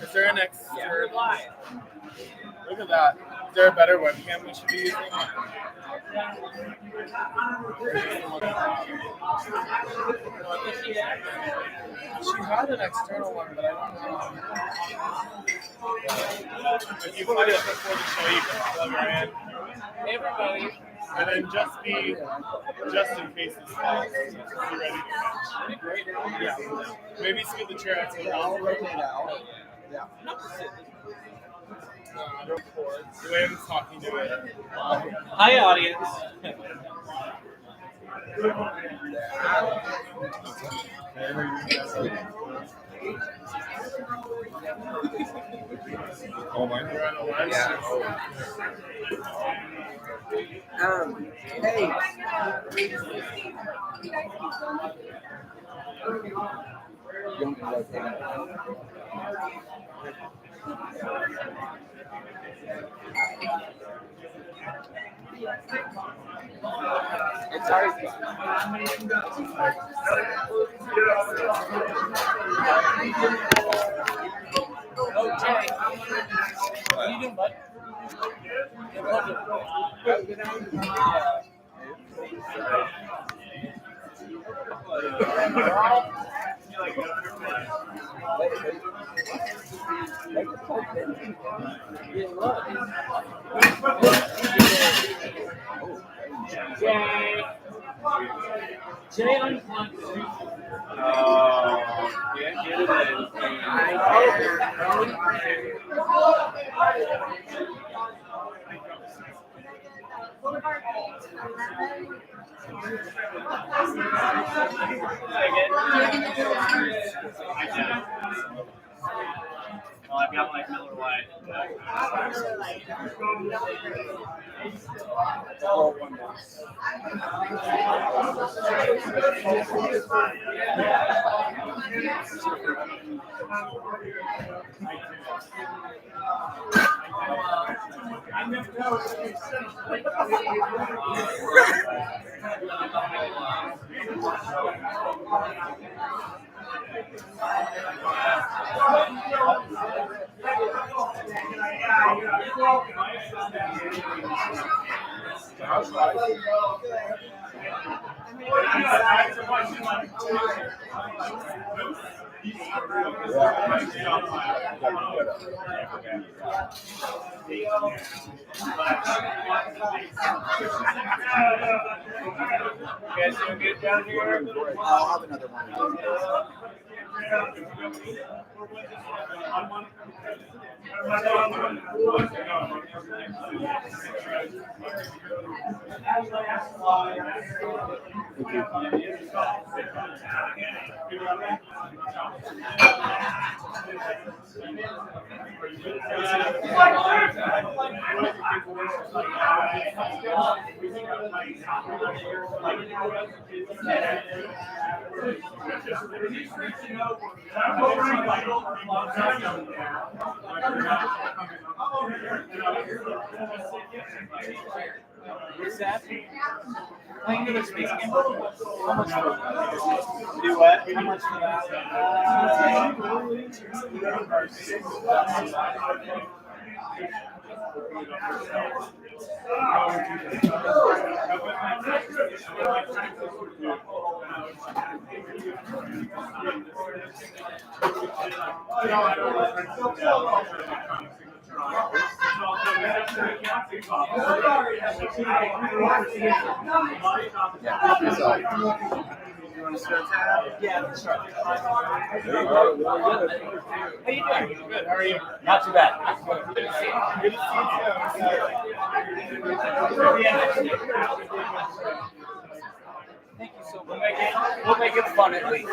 Is there an external? Look at that. Is there a better webcam we should be using? She had an external one, but I don't know. If you plug it up before the show, you can plug her in. Hey, everybody. And then just in case it's lost, be ready to pitch. Yeah. Maybe scoot the chair out so I'll rotate out. Yeah. Lynn's talking to it. Hi, audience. Oh my God. Yeah. Hey. It's already Oh, Jay. What are you doing, bud? Jay unplugged. Yeah, get it in. Well, I've got like Miller Lite. You guys doing good down here? I'll have another one. What's that? Playing to the space game. How much for that? Do what? How much for that? Yeah, sure. How you doing? Good. How are you? Not too bad. Good to see you. Thank you so much. We'll make it fun at least.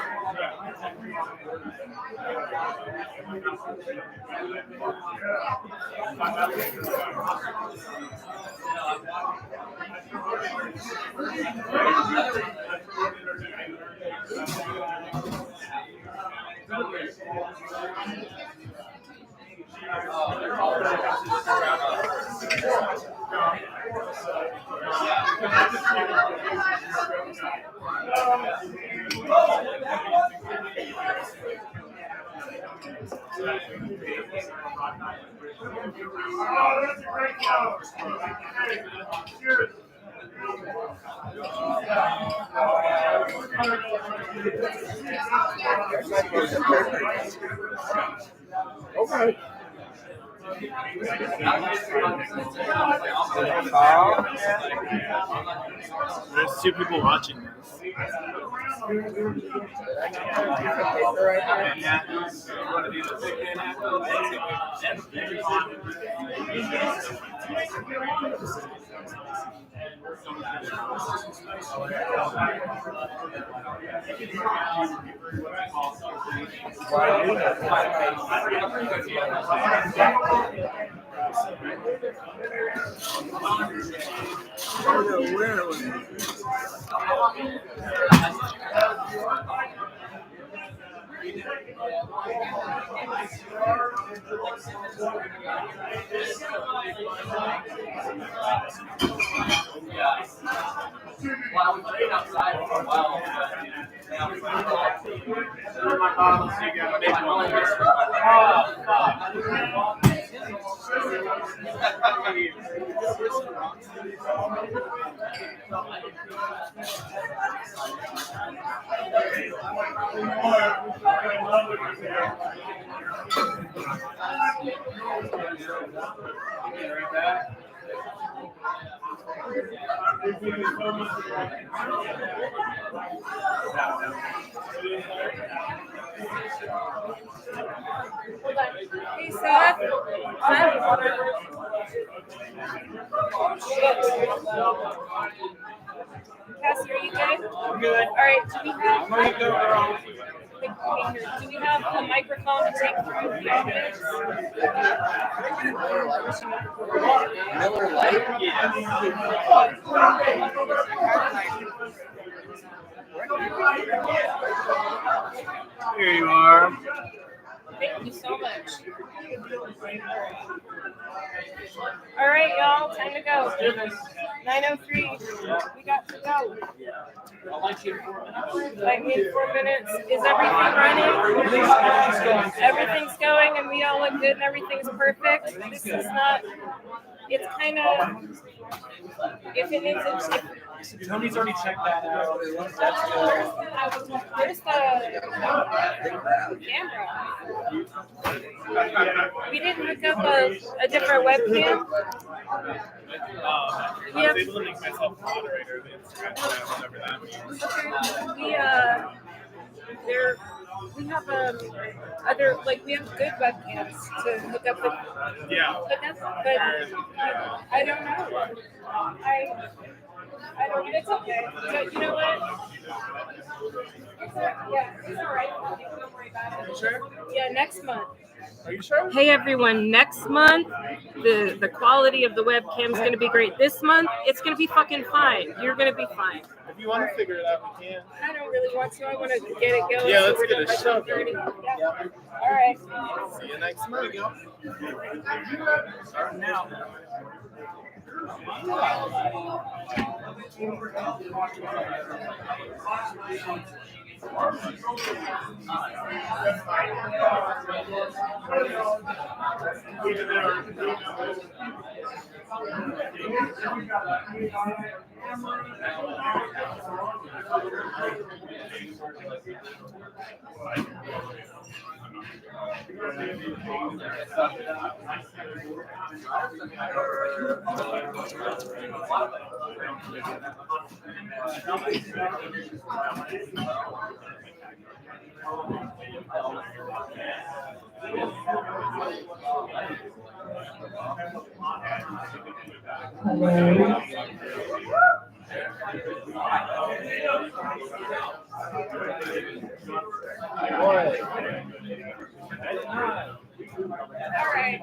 Okay. There's two people watching this. Hey, Seth. Cassie, are you good? I'm good. All right, do we have I'm ready to go, girl. do we have the microphone to take through the audience? Miller Lite? Here you are. Thank you so much. All right, y'all, time to go. 9:03. We got to go. I'll let you in 4 minutes. Like in 4 minutes. Is everything running? Everything's going, and we all look good, and everything's perfect. This is not. It's kind of. If it needs a. Tony's already checked that out. Where's the camera? We didn't hook up a different webcam. I was able to make myself moderator of the Instagram channel, whatever that means. We have other, like, we have good webcams to hook up with. Yeah. But I don't know. I don't. It's okay. But you know what? It's all right. Don't worry about it. Sure. Yeah, next month. Are you sure? Hey everyone, next month the quality of the webcam is going to be great. This month it's going to be fucking fine. You're going to be fine. If you want to figure it out, we can. I don't really want to. I want to get it going. Yeah, so let's we're get done a by show. 12:30. Yeah. All right. See you next month. Starting now. All right.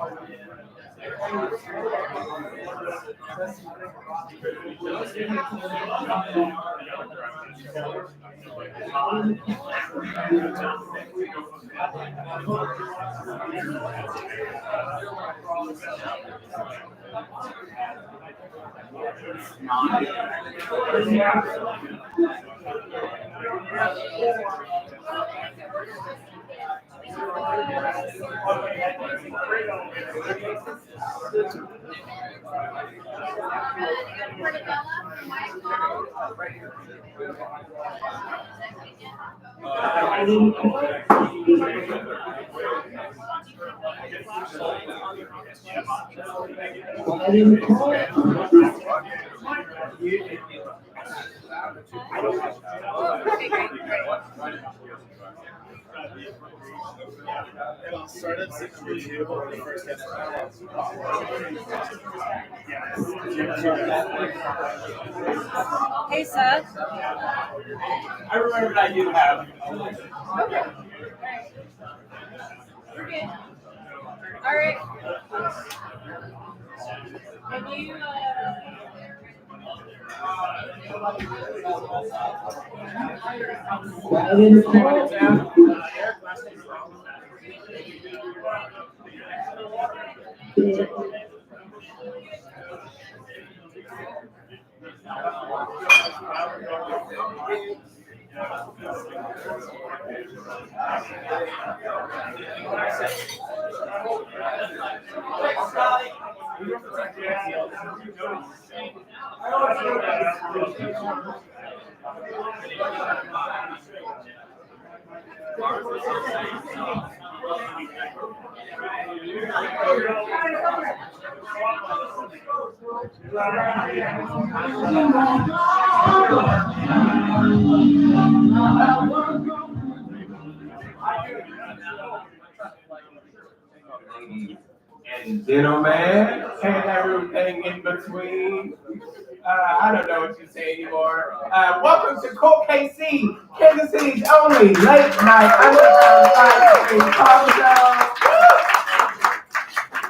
And I'll start at 6:42 when we first get started. Hey, Seth. I remember I do have. Okay. We're good. All right. Can you, Ladies and gentlemen, and everything in between. I don't know what to say anymore. Welcome to Colt KC, Kansas City's only late night underground talk show.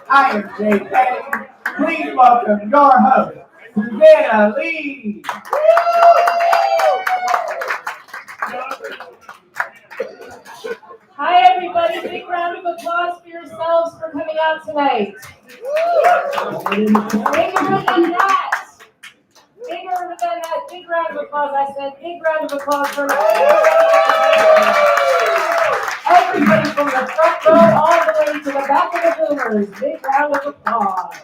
I am Jay Petty. Please welcome your host, Susanna Lee. Hi, everybody. Big round of applause for yourselves for coming out tonight. Bigger than that. Bigger than that. Big round of applause. I said big round of applause for everybody from the front row all the way to the back of the boomers. Big round of applause.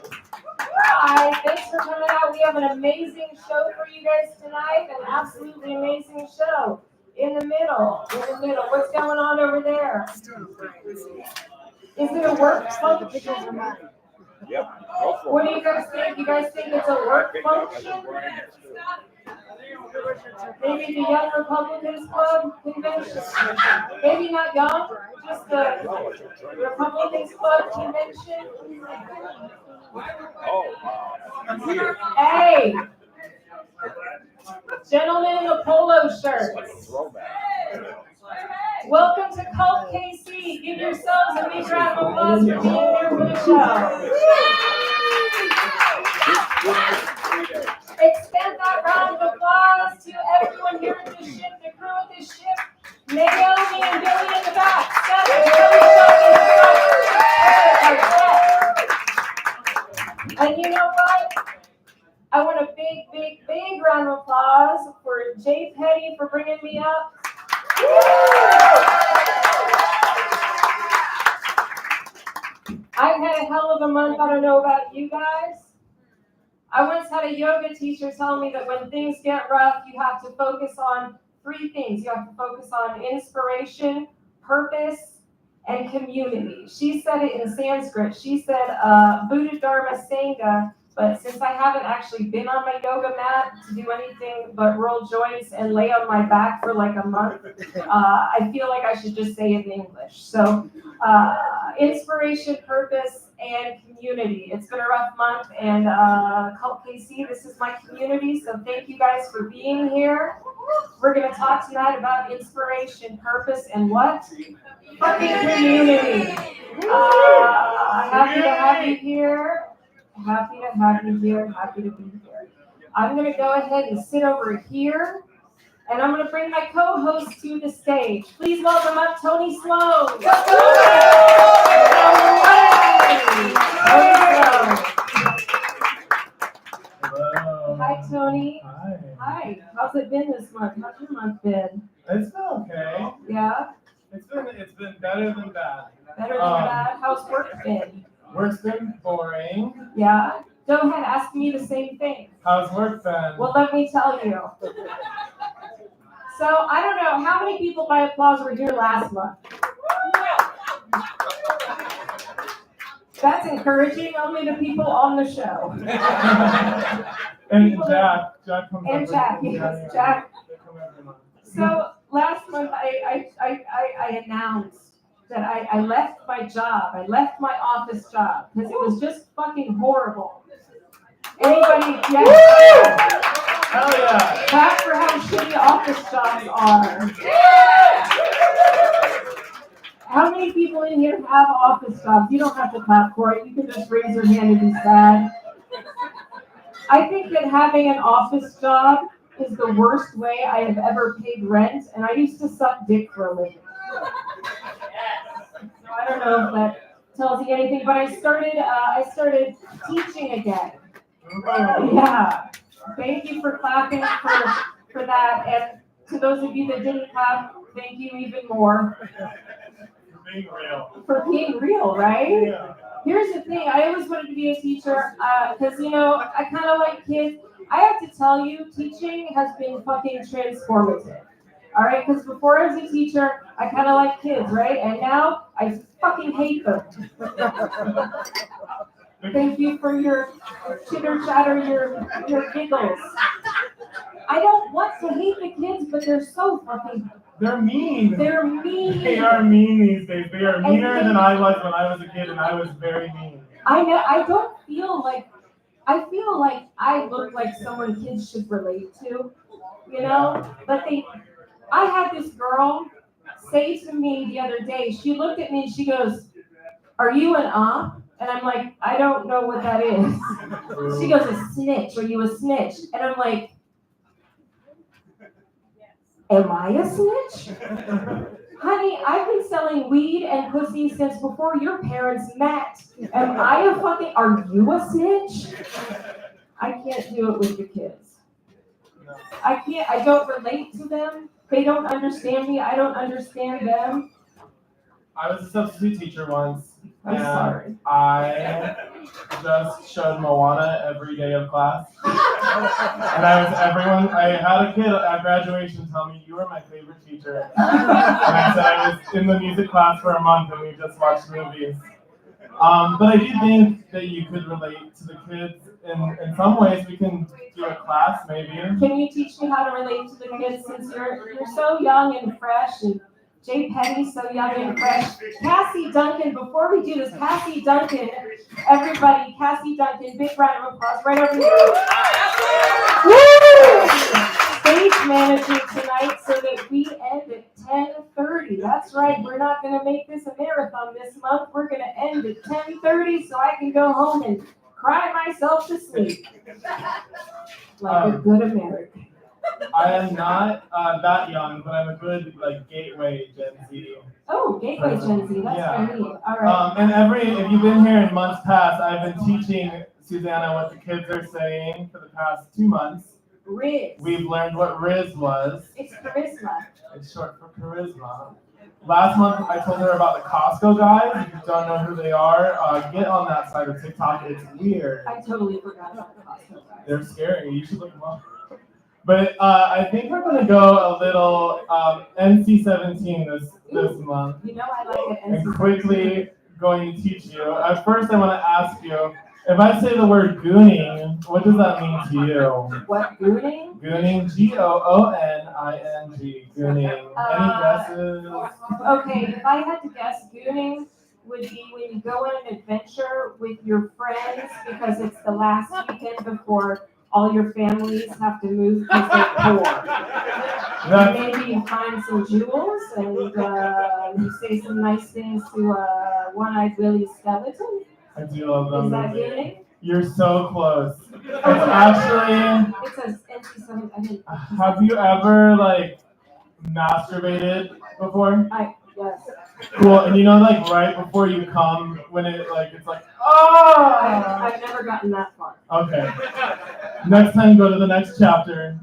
Hi, thanks for coming out. We have an amazing show for you guys tonight. An absolutely amazing show. In the middle. What's going on over there? Is it a work function? Yep. What do you guys think? You guys think it's a work function? Maybe the Young Republicans Club convention? Maybe not young, just the Republicans Club convention? Hey! Gentlemen in the polo shirts. Welcome to Cult KC. Give yourselves a big round of applause for being here for the show. Extend that round of applause to everyone here at the ship, the crew of the ship, Naomi and Billy in the back. Steph and Billy Shuck in the front. And you know what? I want a big round of applause for Jay Petty for bringing me up. I've had a hell of a month. I don't know about you guys. I once had a yoga teacher tell me that when things get rough, you have to focus on three things. You have to focus on inspiration, purpose, and community. She said it in Sanskrit. She said Buddha Dharma Sangha. But since I haven't actually been on my yoga mat to do anything but roll joints and lay on my back for like a month, I feel like I should just say it in English. So inspiration, purpose, and community. It's been a rough month, and Cult KC, this is my community, so thank you guys for being here. We're going to talk tonight about inspiration, purpose, and what? Fucking community. Happy to have you here. Happy to have you here. Happy to be here. I'm going to go ahead and sit over here, and I'm going to bring my co-host to the stage. Please welcome up Tony Sloan. Hello. Hi, Tony. Hi. Hi. How's it been this month? How's your month been? It's been okay. Yeah? It's been better than bad. Better than bad? How's work been? Work's been boring. Yeah? Go ahead, ask me the same thing. How's work been? Well, let me tell you. So, I don't know, how many people by applause were here last month? That's encouraging, only the people on the show. And Jack comes And up Jack, with- yes, Jack. They come every month. So last month I announced that I left my job. I left my office job because it was just fucking horrible. Anybody? Yes. Hell yeah! Clap for how shitty office jobs are. How many people in here have office jobs? You don't have to clap for it. You can just raise your hand and be sad. I think that having an office job is the worst way I have ever paid rent, and I used to suck dick for a living. So I don't know if that tells you anything, but I started teaching again. Yeah. Thank you for clapping for that, and to those of you that didn't clap, thank you even more. Being real. For being real, right? Yeah. Here's the thing, I always wanted to be a teacher, because, I kind of like kids. I have to tell you, teaching has been fucking transformative. All right, because before I was a teacher, I kind of like kids, right? And now I fucking hate them. Thank you for your chitter chatter, your giggles. I don't want to hate the kids, but they're so fucking, They're mean. they're mean. They are mean these days. They are meaner And than I was when I was a kid, and I was very mean. I know, I feel like I look like someone kids should relate to, but I had this girl say to me the other day, she looked at me and she goes, "Are you an And I'm like, I don't know what that is. She goes, a snitch. Are you a snitch? And I'm like, am I a snitch? Honey, I've been selling weed and pussy since before your parents met. Am I are you a snitch? I can't do it with the kids. I don't relate to them. They don't understand me. I don't understand them. I was a substitute teacher once. I'm sorry. I just showed Moana every day of class. And I had a kid at graduation tell me, "You were my favorite teacher." And I said I was in the music class for a month and we just watched movies. But I do think that you could relate to the kids. In some ways, we can do a class maybe. Can you teach me how to relate to the kids since you're so young and fresh, and Jay Petty's so young and fresh. Cassie Duncan, before we do this, Cassie Duncan, everybody, Cassie Duncan, big round of applause right over here. Woo! Stage managing tonight so that we end at 10:30. That's right, we're not going to make this a marathon this month. We're going to end at 10:30 so I can go home and cry myself to sleep. Like a good American. I am not that young, but I'm a good gateway Gen Z. Oh, Gateway Gen Z, that's Yeah. very neat. All right. And if you've been here in months past, I've been teaching Susanna what the kids are saying for the past 2 months. Riz. We've learned what Riz was. It's charisma. It's short for charisma. Last month, I told her about the Costco guys. If you don't know who they are, get on that side of TikTok. It's weird. I totally forgot about the Costco guys. They're scary. You should look them up. But I think we're going to go a little NC-17 this month. You know I like it. And quickly going to teach you. At first, I want to ask you, if I say the word gooning, what does that mean to you? What, gooning? Gooning, Gooning. Gooning. Any guesses? Okay, if I had to guess, gooning would be when you go on an adventure with your friends because it's the last weekend before all your families have to move because they're poor. Maybe you find some jewels and you say some nice things to One-Eyed Willie Skeleton. I do love them. Is that gooning? You're so close. It's actually. It says NC-17. I mean, Have you ever masturbated before? yes. Cool. And right before you come, when it's oh. I've never gotten that far. Okay. Next time, go to the next chapter.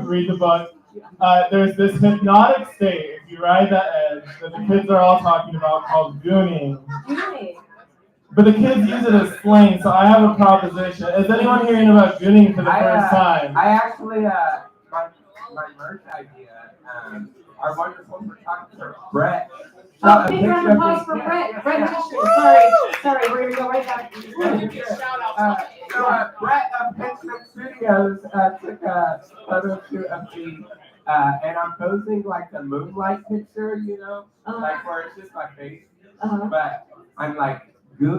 Read the book. There's this hypnotic state. If you ride that edge that the kids are all talking about called gooning. Gooning. But the kids use it as slang, so I have a proposition. Is anyone hearing about gooning for the first time? I actually, my merch idea, our wonderful photographer, Brett. Oh, big round of applause for Brett. Brett Fisher. Sorry, we're gonna go right back. Brett of Pixel Studios took a photo shoot of me, and I'm posing like the moonlight picture, you know, like where it's just my face. But I'm like,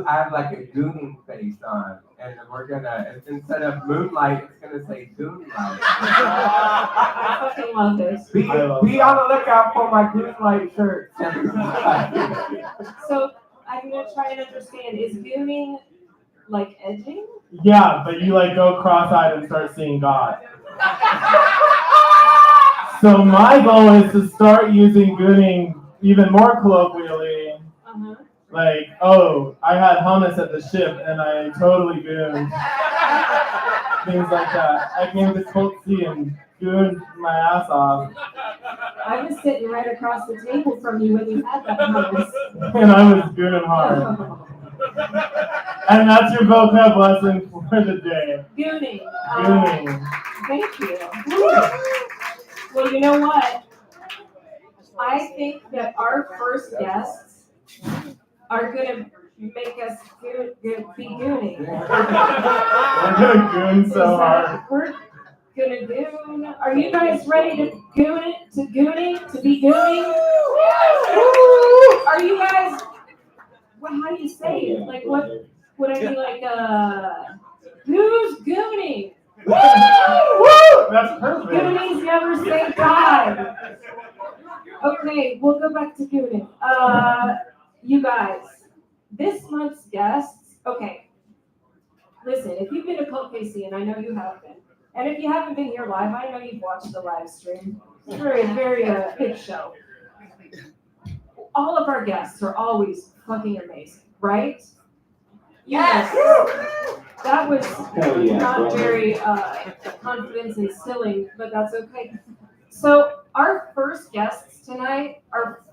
I have like a gooning face on, and we're gonna, instead of moonlight, it's gonna say goonlight. I fucking love this. Be on the lookout for my goonlight shirt. So I'm gonna try and understand. Is gooning like edging? Yeah, but you like go cross-eyed and start seeing God. So my goal is to start using gooning even more colloquially. Like, oh, I had hummus at the ship and I totally gooned. Things like that. I came to Colt C and gooned my ass off. I was sitting right across the table from you when you had that hummus. And I was gooning hard. And that's your vocab lesson for the day. Gooning. Gooning. Thank you. Well, you know what? I think that our first guests are going to make us be gooning. We're going to goon so hard. We're going to goon. Are you guys ready to goon it? To gooning? To be gooning? Are you guys, how do you say it? Like, what would I be like, who's gooning? Woo! Woo! That's perfect. Goonies never say die. Okay, we'll go back to gooning. You guys, this month's guests, okay, listen, if you've been to Cult KC, and I know you have been, and if you haven't been here live, I know you've watched the live stream. It's very, very big show. All of our guests are always fucking amazing, right? Yes. That was not very confidence instilling, but that's okay. So our first guests tonight are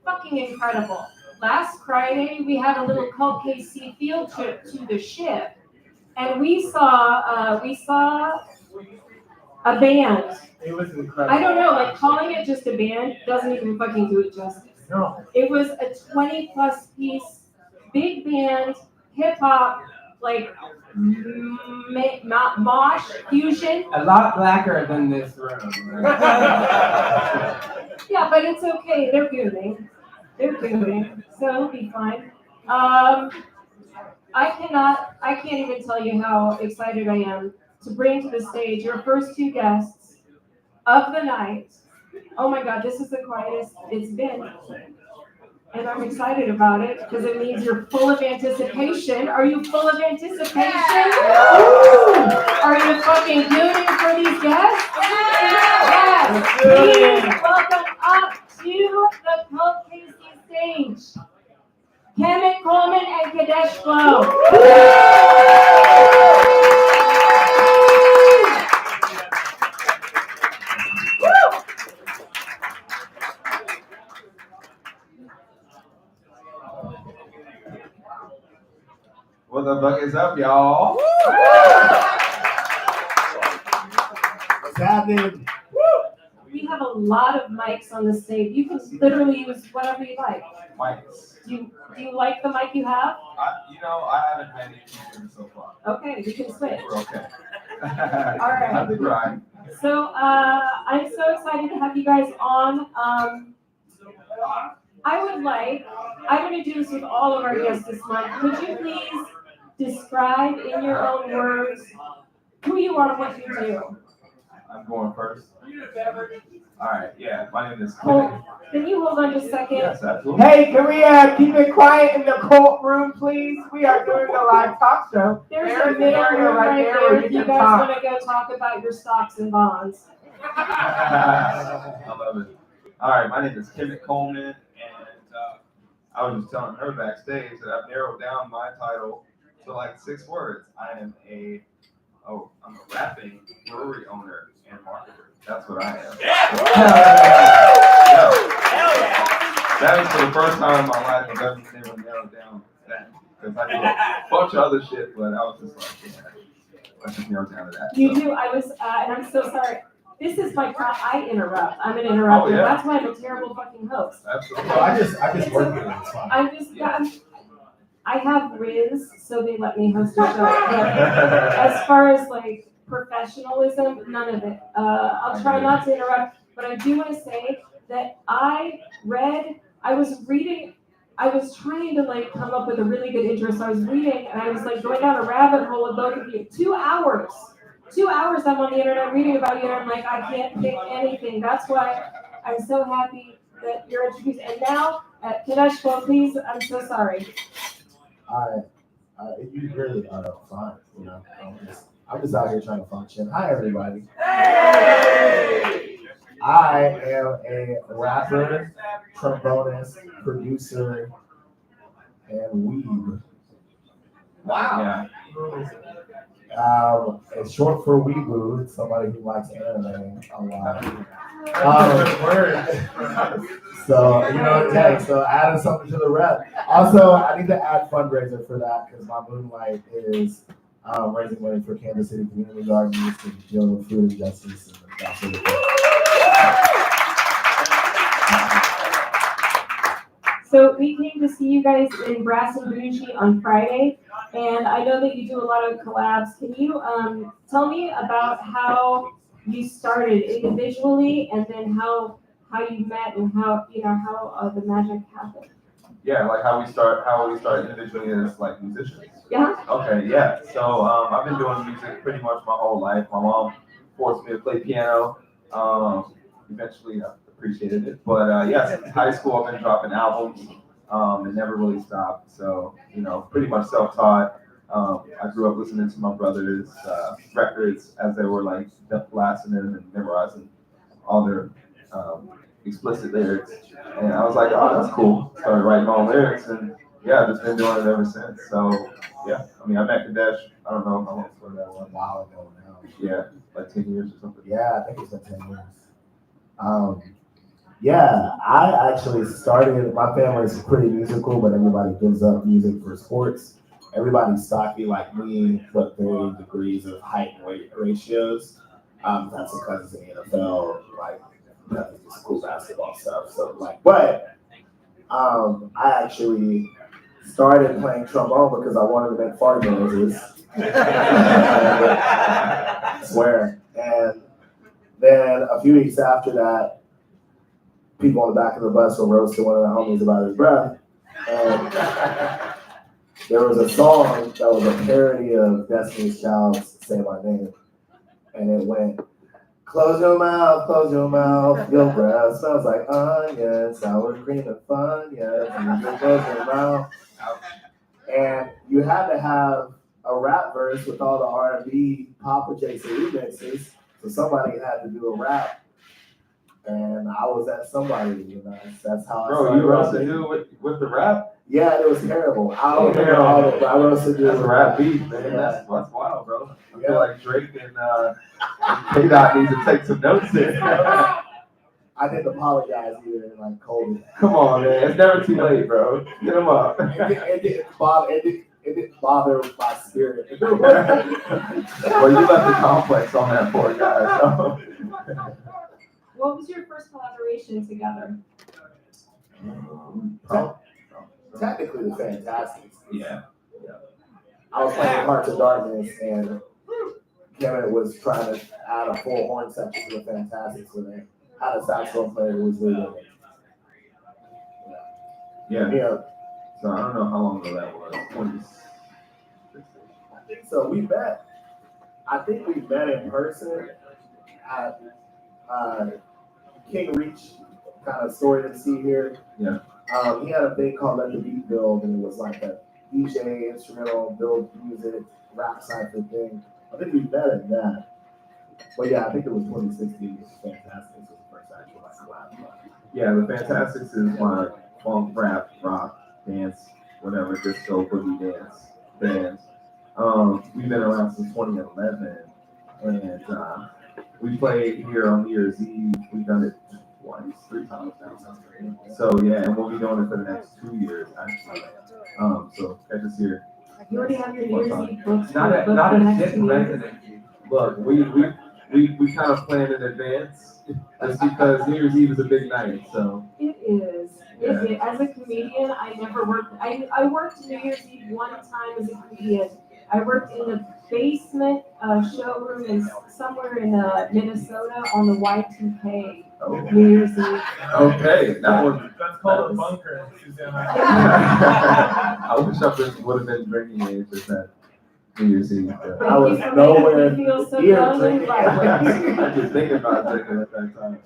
fucking incredible. Last Friday, we had a little Cult KC field trip to the ship, and we saw a band. It was incredible. I don't know, like calling it just a band doesn't even fucking do it justice. No. It was a 20+ piece, big band, hip hop, like mosh fusion. A lot blacker than this room. Yeah, but it's okay. They're gooning. So it'll be fine. I can't even tell you how excited I am to bring to the stage your first two guests of the night. Oh my God, this is the quietest it's been. And I'm excited about it because it means you're full of anticipation. Are you full of anticipation? Yeah. Are you fucking gooning for these guests? Yes. Please welcome up to the Cult KC stage, Kemet Coleman and Kadesh Flow. What the fuck is up, y'all? What's happening? We have a lot of mics on the stage. You can literally use whatever you like. Mics. Do you like the mic you have? I haven't had any features so far. Okay, you can switch. We're okay. All right. Have the grind. So I'm so excited to have you guys on. I'm going to do this with all of our guests this month. Could you please describe in your own words who you are and what you do? I'm going first. All right, yeah, my name is Colt, can you hold on just a second? Yes, absolutely. Hey, can we keep it quiet in the Colt room, please? We are doing a live talk show. There's a middle room right there if you guys want to go talk about your stocks and bonds. I love it. All right, my name is Kemet Coleman, and I was just telling her backstage that I've narrowed down my title to like 6 words. I'm a rapping brewery owner and marketer. That's what I am. Hell That was for the first time in my life I've ever been able to narrow down that. Because I did a bunch of other shit, but I was just like, yeah, let's just narrow down to that. You So. do. I was, and I'm so sorry. This is my problem. I interrupt. I'm an interrupter. Oh, yeah. That's why I'm a terrible fucking host. Absolutely. No, I just work here. It's fine. I'm just, I have Riz, so they let me host a show. But as far as like professionalism, none of it. I'll try not to interrupt, but I do want to say that I was trying to like come up with a really good intro. So I was reading and I was like going down a rabbit hole with both of you. 2 hours. 2 hours I'm on the internet reading about you and I'm like, I can't pick anything. That's why I'm so happy that you're introduced. And now, Kadeshko, please, I'm so sorry. You really are fine, you know. I'm just out here trying to function. Hi, everybody. I am a rapper, trombonist, producer, and weeb. Wow. Yeah. It's short for weeboo. It's somebody who likes anime a lot. So, you know, okay, so adding something to the rep. Also, I need to add fundraiser for that because my moonlight is raising money for Kansas City Community Gardens to deal with food injustice and that sort of thing. So we came to see you guys in Brass and Bougie on Friday, and I know that you do a lot of collabs. Can you tell me about how you started individually, and then how you met, and how the magic happened? Yeah, like how we start individually as like musicians. Yeah. Okay, yeah. So I've been doing music pretty much my whole life. My mom forced me to play piano. Eventually I appreciated it. But yeah, since high school I've been dropping albums. It never really stopped. So, you know, pretty much self-taught. I grew up listening to my brother's records as they were like blasting them and memorizing all their explicit lyrics. And I was like, oh, that's cool. Started writing my own lyrics, and yeah, I've just been doing it ever since. So yeah, I mean, I met Kadesh, I don't know how long that was. A while ago now. Yeah, like 10 years or something. Yeah, I think it's been 10 years. Yeah, I actually started, my family is pretty musical, but everybody gives up music for sports. Everybody's stocky like me, but varying degrees of height and weight ratios. That's because it's in the NFL, like, that's just cool basketball stuff. So, like, but I actually started playing trombone because I wanted to make fart noises. I swear. And then a few weeks after that, people on the back of the bus were roasting one of the homies about his breath. And there was a song that was a parody of Destiny's Child's Say My Name. And it went, close your mouth, your breath smells like onions, sour cream and fun, yes, you can close your mouth. And you had to have a rap verse with all the R&B pop adjacent remixes, so somebody had to do a rap. And I was that somebody, you know. That's how I started. Bro, you roasted dude with the rap? Yeah, it was terrible. I don't remember all of it, but I roasted dude. That's a rap beat, man. Yeah. That's wild, bro. I feel like Drake and K-Dot need to take some notes there. I didn't apologize either, and like cold. Come on, man. It's never too late, bro. Get them up. It didn't bother my spirit. Well, you left the complex on that poor guy. So. What was your first collaboration together? Technically, the Fantastics. Yeah. I was playing Hearts of Darkness, and Kemet was trying to add a full horn section to the Fantastics when they had a saxophone player who was leading. Yeah. So I don't know how long ago that was. 2016. I think so. I think we met in person at King Reach, kind of story to see here. Yeah. He had a thing called Let the Beat Build, and it was like a DJ, instrumental, build music, rap cypher thing. I think we met in that. But yeah, I think it was 2016. It was fantastic. It was the first actual collab. Yeah, the Fantastics is my funk, rap, rock, dance, whatever, disco, boogie dance bands. We've been around since 2011, and we played here on New Year's Eve. We've done it twice, 3 times now. So yeah, and we'll be doing it for the next 2 years actually. So catch us here. You already have your New Year's Eve books. Not booked a for the next hidden 2 years. Look, we kind of plan in advance just because New Year's Eve is a big night. So It is. As a comedian, I never worked. I worked New Year's Eve one time as a comedian. I worked in the basement showroom somewhere in Minnesota on the Y2K New Year's Eve. okay, that was. That's called a bunker, Susanna. I wish I would have been drinking age at that New Year's Eve. But I was Thank you for nowhere making me feel so near young and drinking. vibrant. I just thinking about drinking at that time.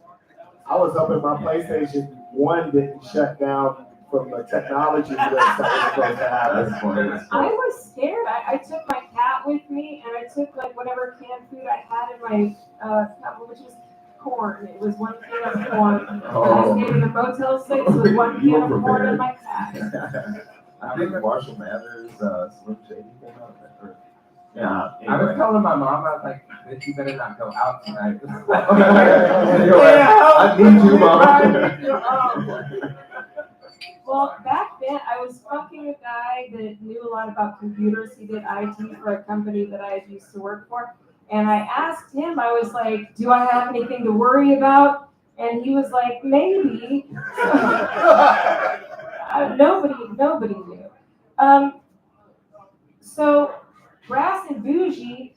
I was hoping my PlayStation 1 didn't shut down from the technology glitch that was supposed to happen. That's funny. I was scared. I took my cat with me, and I took like whatever canned food I had in my cup, which was corn. It was 1 can of corn. I Oh. stayed in a Motel 6 with 1 You can were of corn prepared. and my cat. I think Marshall Mathers, Slim Shady came out that first. Yeah. I was Anyway. telling my mom, I was like, bitch, you better not go out tonight. I need you, Mom. Well, back then, I was fucking a guy that knew a lot about computers. He did IT for a company that I used to work for. And I asked him, I was like, do I have anything to worry about? And he was like, maybe. Nobody knew. So, Brass and Bougie,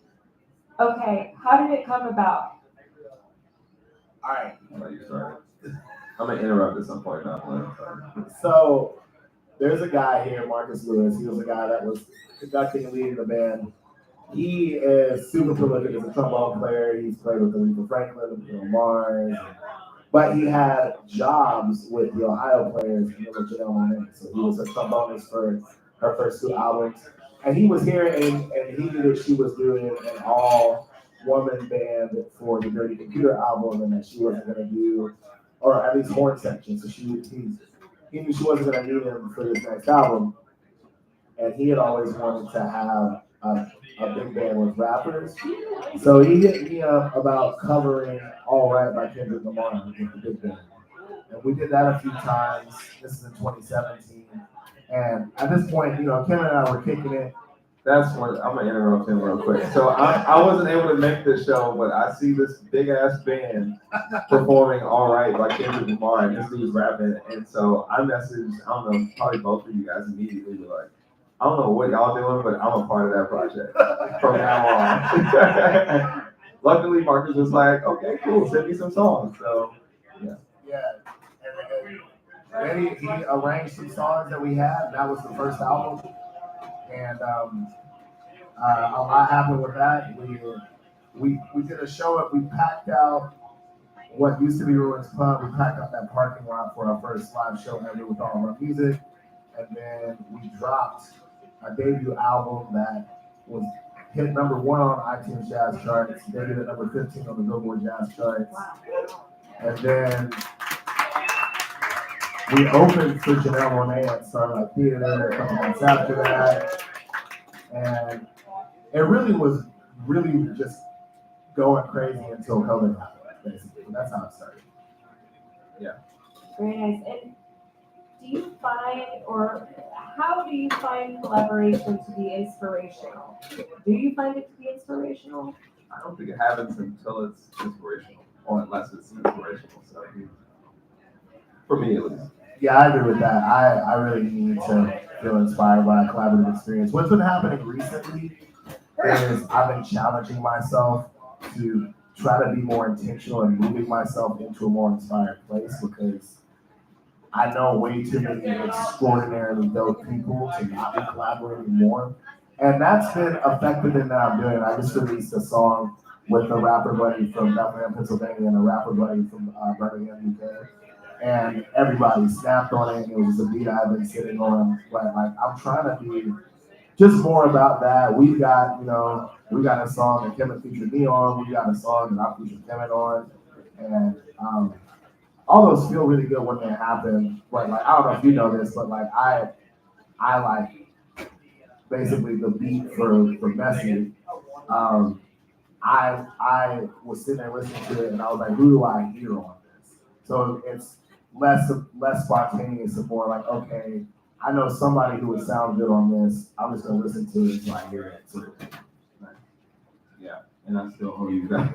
okay, how did it come about? All right. I'll let you start. I'm gonna interrupt at some point now. So there's a guy here, Marcus Lewis. He was a guy that was conducting and leading the band. He is super prolific as a trombone player. He's played with Aretha Franklin, Bill Mars, but he had jobs with the Ohio players and the Janelle Monáe. So he was a trombonist for her first 2 albums. And he was here and he knew that she was doing an all-woman band for the Dirty Computer album and that she wasn't going to do, or at least horn section. So he knew she wasn't going to need him for this next album. And he had always wanted to have a big band with rappers. So he hit me up about covering All Right by Kendrick Lamar with the big band. And we did that a few times. This is in 2017. And at this point, Kim and I were kicking it. That's when I'm gonna interrupt him real quick. So I wasn't able to make this show, but I see this big ass band performing All Right by Kendrick Lamar, and this dude's rapping. And so I messaged, I don't know, probably both of you guys immediately were like, I don't know what y'all doing, but I'm a part of that project from now on. Luckily, Marcus was like, okay, cool, send me some songs. So Yeah. And then he arranged some songs that we had. That was the first album. And a lot happened with that. We did a show up. We packed out what used to be Ruins Pub. We packed out that parking lot for our first live show ever with all of our music. And then we dropped a debut album that was hit number 1 on iTunes Jazz Charts, debuted at number 15 on the Billboard Jazz Charts. And then we opened for Janelle Monáe at Starlight Theater a couple months after that. And it really was just going crazy until COVID happened, basically. That's how it started. Very nice. And do you find, or how do you find collaboration to be inspirational? Do you find it to be inspirational? I don't think it happens until it's inspirational, or unless it's inspirational. So for me, at least. Yeah, I agree with that. I really need to feel inspired by a collaborative experience. What's been happening recently is I've been challenging myself to try to be more intentional and moving myself into a more inspired place because I know way too many extraordinarily dope people to not be collaborating more. And that's been effective in that I'm doing. I just released a song with a rapper buddy from Bethlehem, Pennsylvania, and a rapper buddy from Birmingham, UK. And everybody snapped on it. It was a beat I've been sitting on. But like, I'm trying to be just more about that. We got a song that Kevin featured me on. We got a song that I featured Kevin on. And all those feel really good when they happen. But like, I don't know if you know this, but like I like basically the beat for Messy. I was sitting there listening to it and I was like, who do I hear on this? So it's less spontaneous and more like, okay, I know somebody who would sound good on this. I'm just gonna listen to it until I hear it. So, Yeah, and I still owe you that.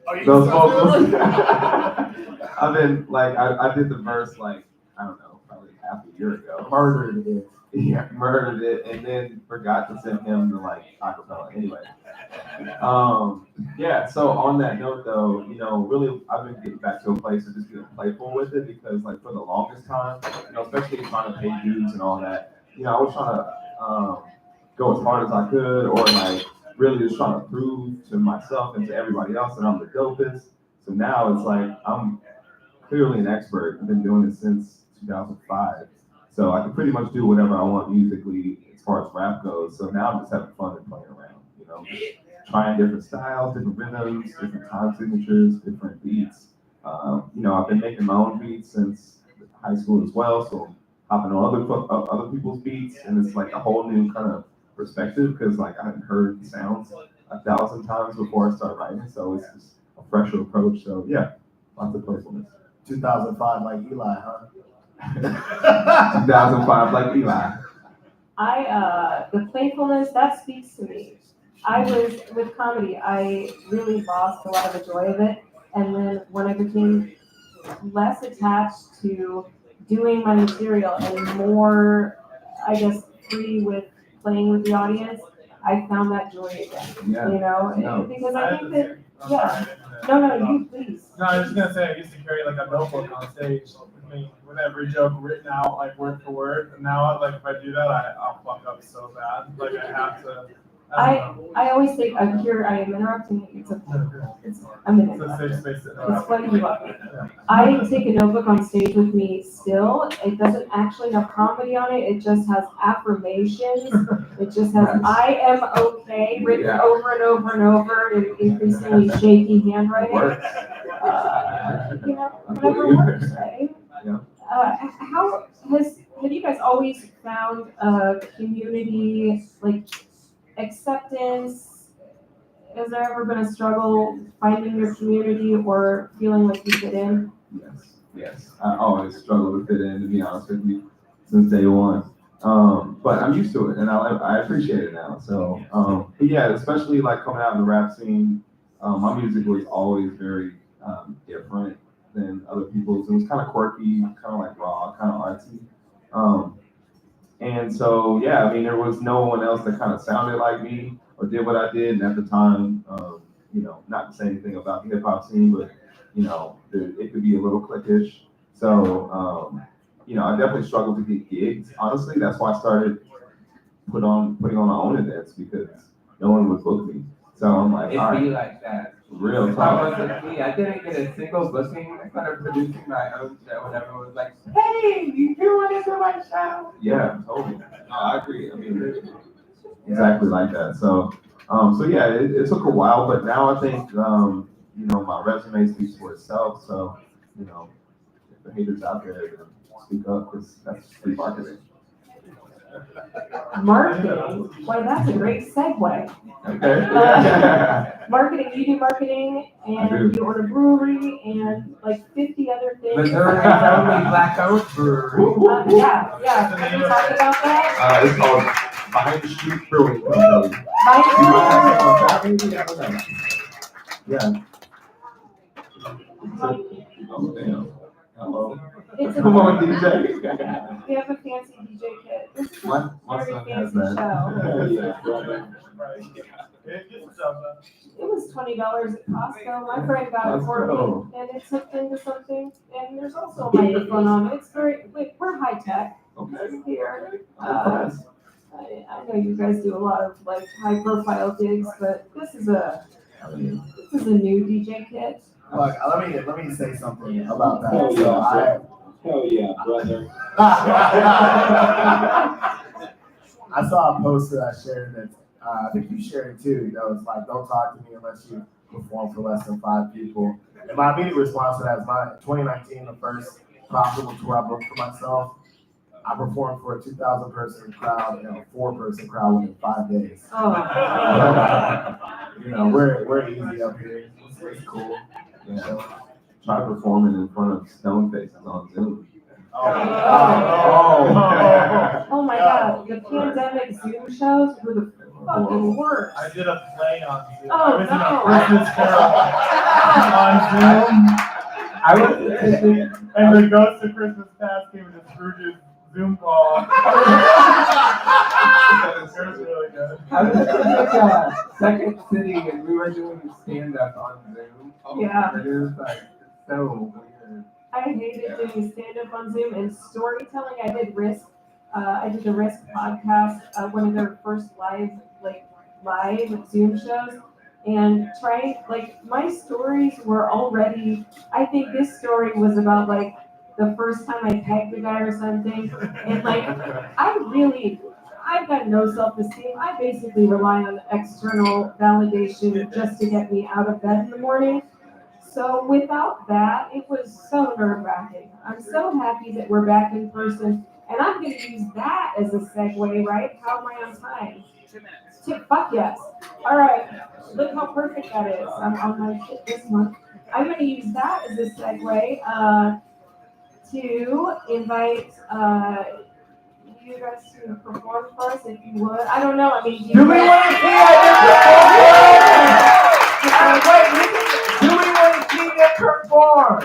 Oh, you Those still do vocals. it? I've been like, I did the verse like, I don't know, probably half a year ago. murdered it. Yeah, murdered it, and then forgot to send him the like acapella. Anyway, yeah. So on that note, though, really, I've been getting back to a place of just getting playful with it because, like, for the longest time, especially trying to pay dues and all that, I was trying to go as hard as I could, or like really just trying to prove to myself and to everybody else that I'm the dopest. So now it's like I'm clearly an expert. I've been doing it since 2005. So I can pretty much do whatever I want musically as far as rap goes. So now I'm just having fun and playing around, just trying different styles, different rhythms, different time signatures, different beats. I've been making my own beats since high school as well. So hopping on other people's beats, and it's like a whole new kind of perspective because like I hadn't heard the sounds 1,000 times before I started writing. So it's just a fresher approach. So yeah, lots of playfulness. 2005, like Eli, huh? 2005, like Eli. The playfulness, that speaks to me. I was, with comedy, I really lost a lot of the joy of it. And then when I became less attached to doing my material and more, I guess, free with playing with the audience, I found that joy again. Yeah. Because I I had think the that, same- I'm yeah. sorry. No, you please. No, I was just gonna say I used to carry like a notebook on stage with me with every joke written out like word for word. And now like if I do that, I'll fuck up so bad. Like I have to. I don't know. I always think, I am interrupting. I'm It's a safe space to know. It's funny you up. I take a notebook on stage with me still. It doesn't actually have comedy on it. It just has affirmations. It just has "I am okay" written over and over and over in increasingly shaky handwriting. Whatever works, right? Yeah. Have you guys always found a community like acceptance? Has there ever been a struggle finding your community or feeling like you fit in? Yes. I always struggle to fit in, to be honest with you, since day one. But I'm used to it, and I appreciate it now. So, but yeah, especially like coming out in the rap scene, my music was always very different than other people's. It was kind of quirky, kind of like raw, kind of artsy. And so, yeah, I mean, there was no one else that kind of sounded like me or did what I did. And at the time, not to say anything about the hip hop scene, but, it could be a little cliquish. So, I definitely struggled to get gigs. Honestly, that's why I started putting on my own events because no one would book me. So I'm like, all It'd be right, like that. real If I talk. wasn't me, I didn't get a single booking. I started producing my own show and everyone was like, hey, you want to do my show? Yeah, totally. No, I agree. I mean, exactly like that. So, yeah, it took a while, but now I think, my resume speaks for itself. So, if the haters out there, then speak up because that's free marketing. Marketing? Why, that's a great segue. Okay. Marketing, you do marketing, I and do. you own a brewery, and like 50 other things. Missouri's only black owned brewery. Yeah. Can we talk about that? It's called Behind the Street Brewing Company. Yeah. Oh, damn. Hello. It's Come on, a, DJ. we have a fancy DJ kit. This is My a very son has fancy that. show. It gets stuff done. It was $20 at Costco. My friend got it Let's for go. me, and it's hooked into something. And there's also a microphone on it. It's we're high tech Okay. here. Okay. I know you guys do a lot of like high profile gigs, but this is a new DJ kit. Look, let me say something about that. Hell So yeah, Hell yeah, brother. I saw a post that I shared that I think you shared it too. It's like, don't talk to me unless you perform for less than 5 people. And my immediate response to that is 2019, the first profitable tour I booked for myself. I performed for a 2,000 person crowd and a 4-person crowd within 5 days. Oh. We're easy up here. It's cool. try performing in front of stone faces on Zoom. Oh my God, the pandemic Zoom shows were the fucking worst. I did a play on Zoom. Oh, I was in no. a Christmas carol on Zoom. I was And the Ghost of Christmas Past came into Scrooge's Zoom call. It was really good. I was in Second City and we were doing stand up on Zoom. Yeah. It was like so weird. I hated doing stand-up on Zoom and storytelling. I did Risk. I did the Risk podcast, one of their first live Zoom shows. And my stories were already, I think this story was about like the first time I pegged a guy or something. And like, I've got no self-esteem. I basically rely on external validation just to get me out of bed in the morning. So without that, it was so nerve-wracking. I'm so happy that we're back in person, and I'm going to use that as a segue, right? How am I on time? 2 minutes. Fuck yes. All right. Look how perfect that is. I'm on my shit this month. I'm going to use that as a segue to invite you guys to perform for us, if you would. I don't know. I mean, Do we want to see it? Do we want to see them perform?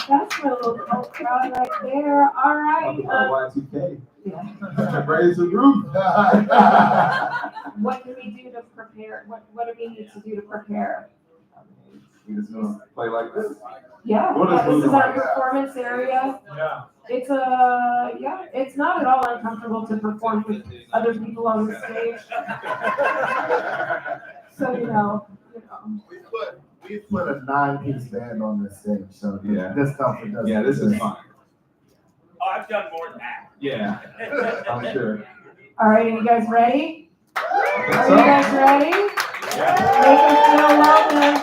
That's my little crowd right there. All right. Y2K. Yeah. Raise the roof. What can we do to prepare? What do we need to do to prepare? We just gonna play like this. Yeah, We'll just this move is our on. performance area. Yeah. It's it's not at all uncomfortable to perform with other people on the stage. So you know. We put a 9-piece band on this stage, so Yeah. discomfort doesn't. Yeah, this is fine. Oh, I've done more than that. Yeah, I'm sure. All right, are you guys ready? Are you So, guys ready? Make us feel welcome.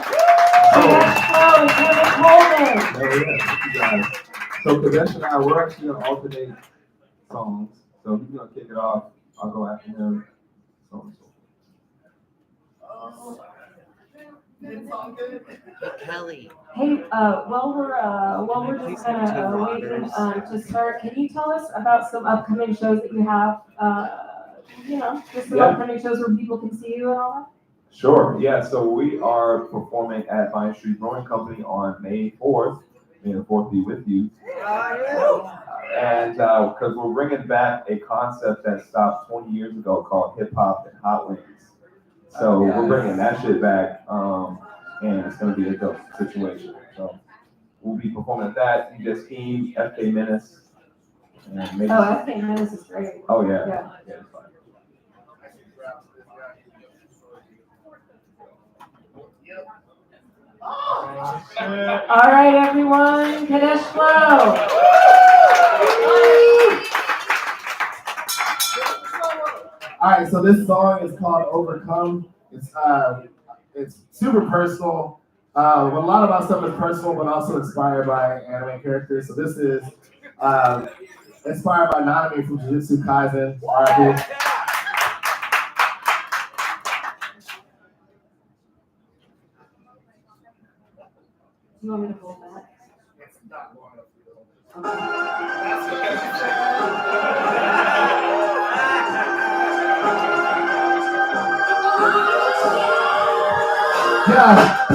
Let's go, Kevin Coleman. yeah, you guys. So Kadesh and I, we're actually gonna alternate songs. So he's gonna kick it off. I'll go after him. So on and so forth. Kelly. Hey, while we're just kind of waiting to start, can you tell us about some upcoming shows that you have? Just some upcoming shows where people can see you and all that. Sure, yeah, so we are performing at Vine Street Brewing Company on May 4th. May the 4th be with you. And because we're bringing back a concept that stopped 20 years ago called Hip Hop and Hot Wings. So we're bringing that shit back, and it's going to be a dope situation. So we'll be performing at that. You just Scheme, FK Menace. And maybe I think this is great. Oh, yeah. Yeah. Yeah, it's fine. All right, everyone, Kadesh Flow. All right, so this song is called "Overcome." It's super personal. A lot of our stuff is personal, but also inspired by anime characters. So this is inspired by Nanami from Jujutsu Kaisen. RIP. You want me to hold that? Yeah,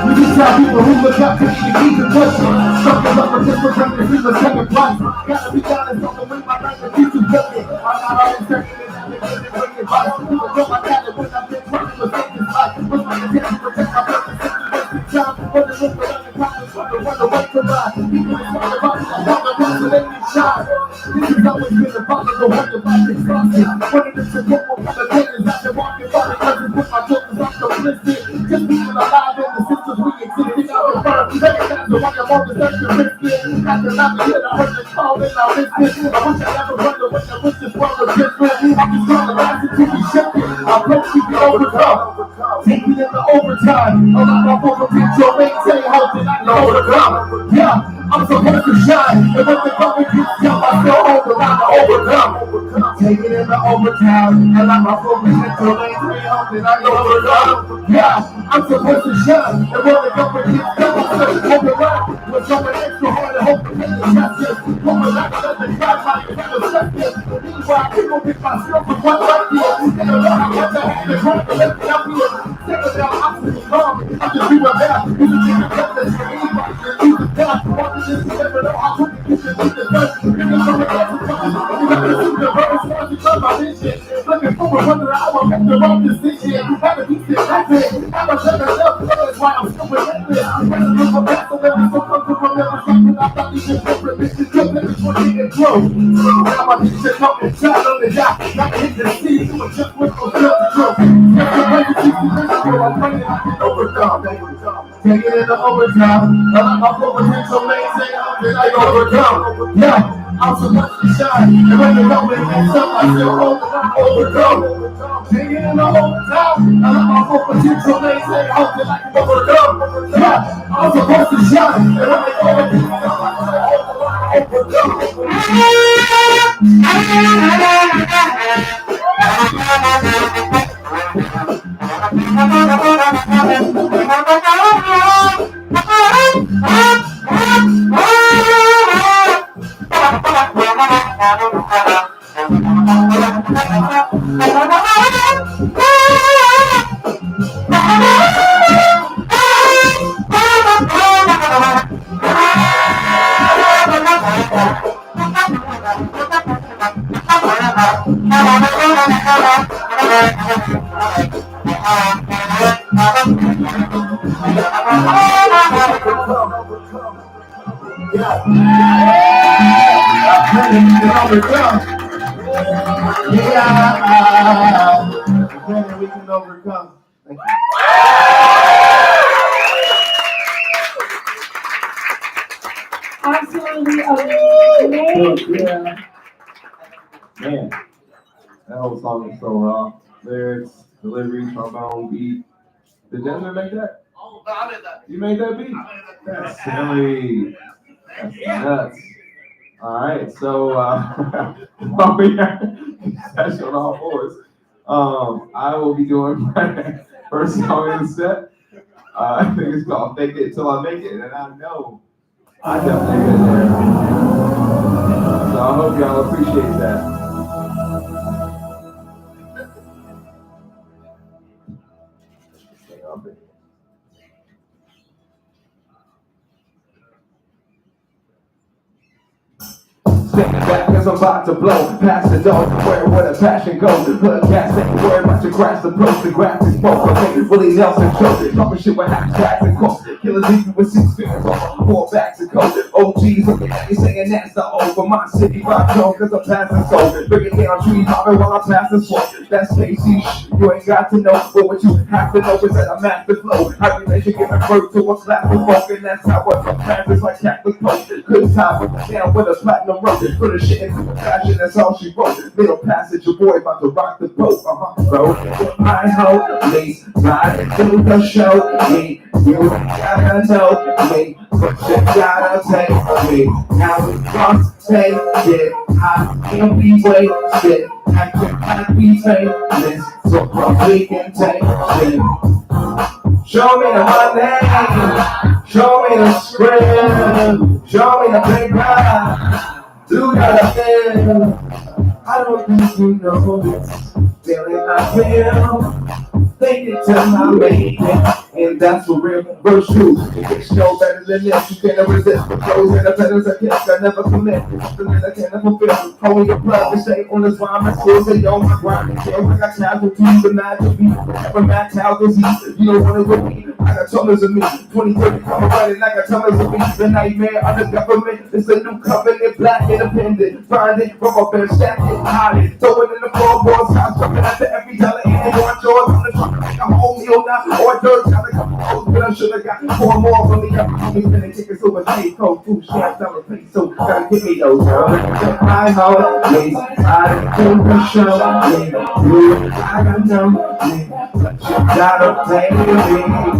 we can tell people who look up to me to keep it pushing. Something up for this for something we look second place. Gotta be honest on the way my life is too building. I'm not always certain that I'm making it bring advice. People know my talent when I've been trying to take this life. What's my intention to protect my purpose? Time for the look for other problems, for the run away from mine. People is all about me, I'm on the run to make me shine. This has always been the problem, the one that I've been crossing. When it is a book, what kind of thing is I've been walking by the cousin with my focus, I'm so listed. Just being alive in the systems we exist in, I'm a firm. Recognize the one I'm on the search to risk it. After not the hit, I heard the call and I missed it. I wish I never run away, I wish this world was different. I'm just trying to rise to be shifted. I pray we can overcome. Take it in the overtime. A lot of people potential, maintain hope and I can overcome. Yeah, I'm supposed to shine. And when the government gets down, I feel over, I'm overcome. Take it in the overtime. I like my focus until they three homes and I overcome. Yeah, I'm supposed to shine. And when the government gets done, I'm supposed to overrun. With someone extra hard and hope to get the justice. Woman, like another crowd, like another justice. Meanwhile, people pick myself with one right here. They don't know how much I have to run to let me up here. Take it down, I'm to calm. I'm just doing my best. You can take the justice for anybody. You can die. Watching this, you never know how quick you can beat the dust. You can come and get the dust. You got to see the verse, once you come my vision. Looking forward, wonder how I make the wrong decision. Have to be connected. I'm a second self, that's why I'm still relentless. When I look back, so let me so comfortable, never something I thought you should put this is good, let me put it in flow. Now my teacher come and shine on the dot. Not hit the city, so it's just with no self-control. That's the way you keep me miserable. I'm praying I can overcome. Take it in the overtime. I like my full potential, maintain until I overcome. Yeah. I'm supposed to shine, and when the moment gets up, I still hold it, I overcome. Take it in the overtime, I let my full potential maintain until I can overcome. Yeah, I'm supposed to shine, and when the moment gets up, I still hold it, we can overcome. Thank you. Absolutely amazing. Yeah. Man, that whole song is so raw. Lyrics, delivery, trombone, beat. Did Denver make that? Oh, I did that. You made that beat? That's silly. That's nuts. All right, so while we are session on all fours, I will be doing my first song in the set. I think it's called "Fake It Till I Make It," and I know I definitely been there. So I hope y'all appreciate that. Stand back cause I'm about to blow past the door, where the passion goes. Hood cats ain't worried about your crash approach. The grass is smoke, okay, Willie Nelson choke. Talking shit with hashtags and quotes. Killers even with 6 fingers on 4 backs of coke. OGs looking at me saying that's the O for my city rock zone cause I'm passing soul. Bringing down trees hopping while I'm passing smoke. That's KC, you ain't got to know, but what you have to know is that I'm at the flow. I relation giving birth to a class of folk, and that's how I practice like Catholic Pope. Good time with the down with a platinum rope. Put a shit into fashion, that's all she wrote. Middle passage, your boy about to rock the boat. Bro, I hope, please, ride through the show. Me, you gotta know me, but you gotta take me. Now we must take it. I can't be wasted. I can't be famous, so we can take it. Show me the money, show me the script, show me the paper. Do gotta feel. I don't think you know this feeling I feel. Think it till I make it, and that's for real. Verse 2, it gets no better than this. You can't resist the flows and the pedals I kiss. I never commit, something that I can't ever feel. Hold your blood, this ain't on this rhyme. I still say, yo, my grind. Yeah, I got casualties, but not to be. Never match how this eat. You don't want to with me. I got tons of me. 2030 coming running, I got tons of me. The nightmare of the government. It's a new covenant, black independent. Find it from a bear, stack it, hide it. Throw it in the floorboards, house, jumping after every dollar in it. On George, on the truck. I'm home, you'll not, or dirt, got a couple hoes, but I should have got 4 more from me. I'm finna kick it so much hate, cold, 2 shots, I'm a place, so gotta give me those, I hope, please, I do the show, you, I got no, but you gotta play me,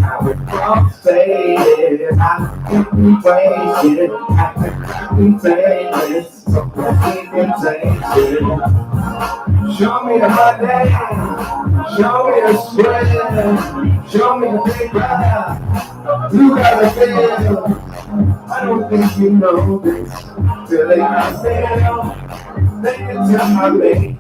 I would frustrated, I can be wasted, I can be famous. So we can take it. Show me the Monday, show me the spread, show me the big ride. You gotta feel. I don't think you know this till they can fail. They can tell I make it.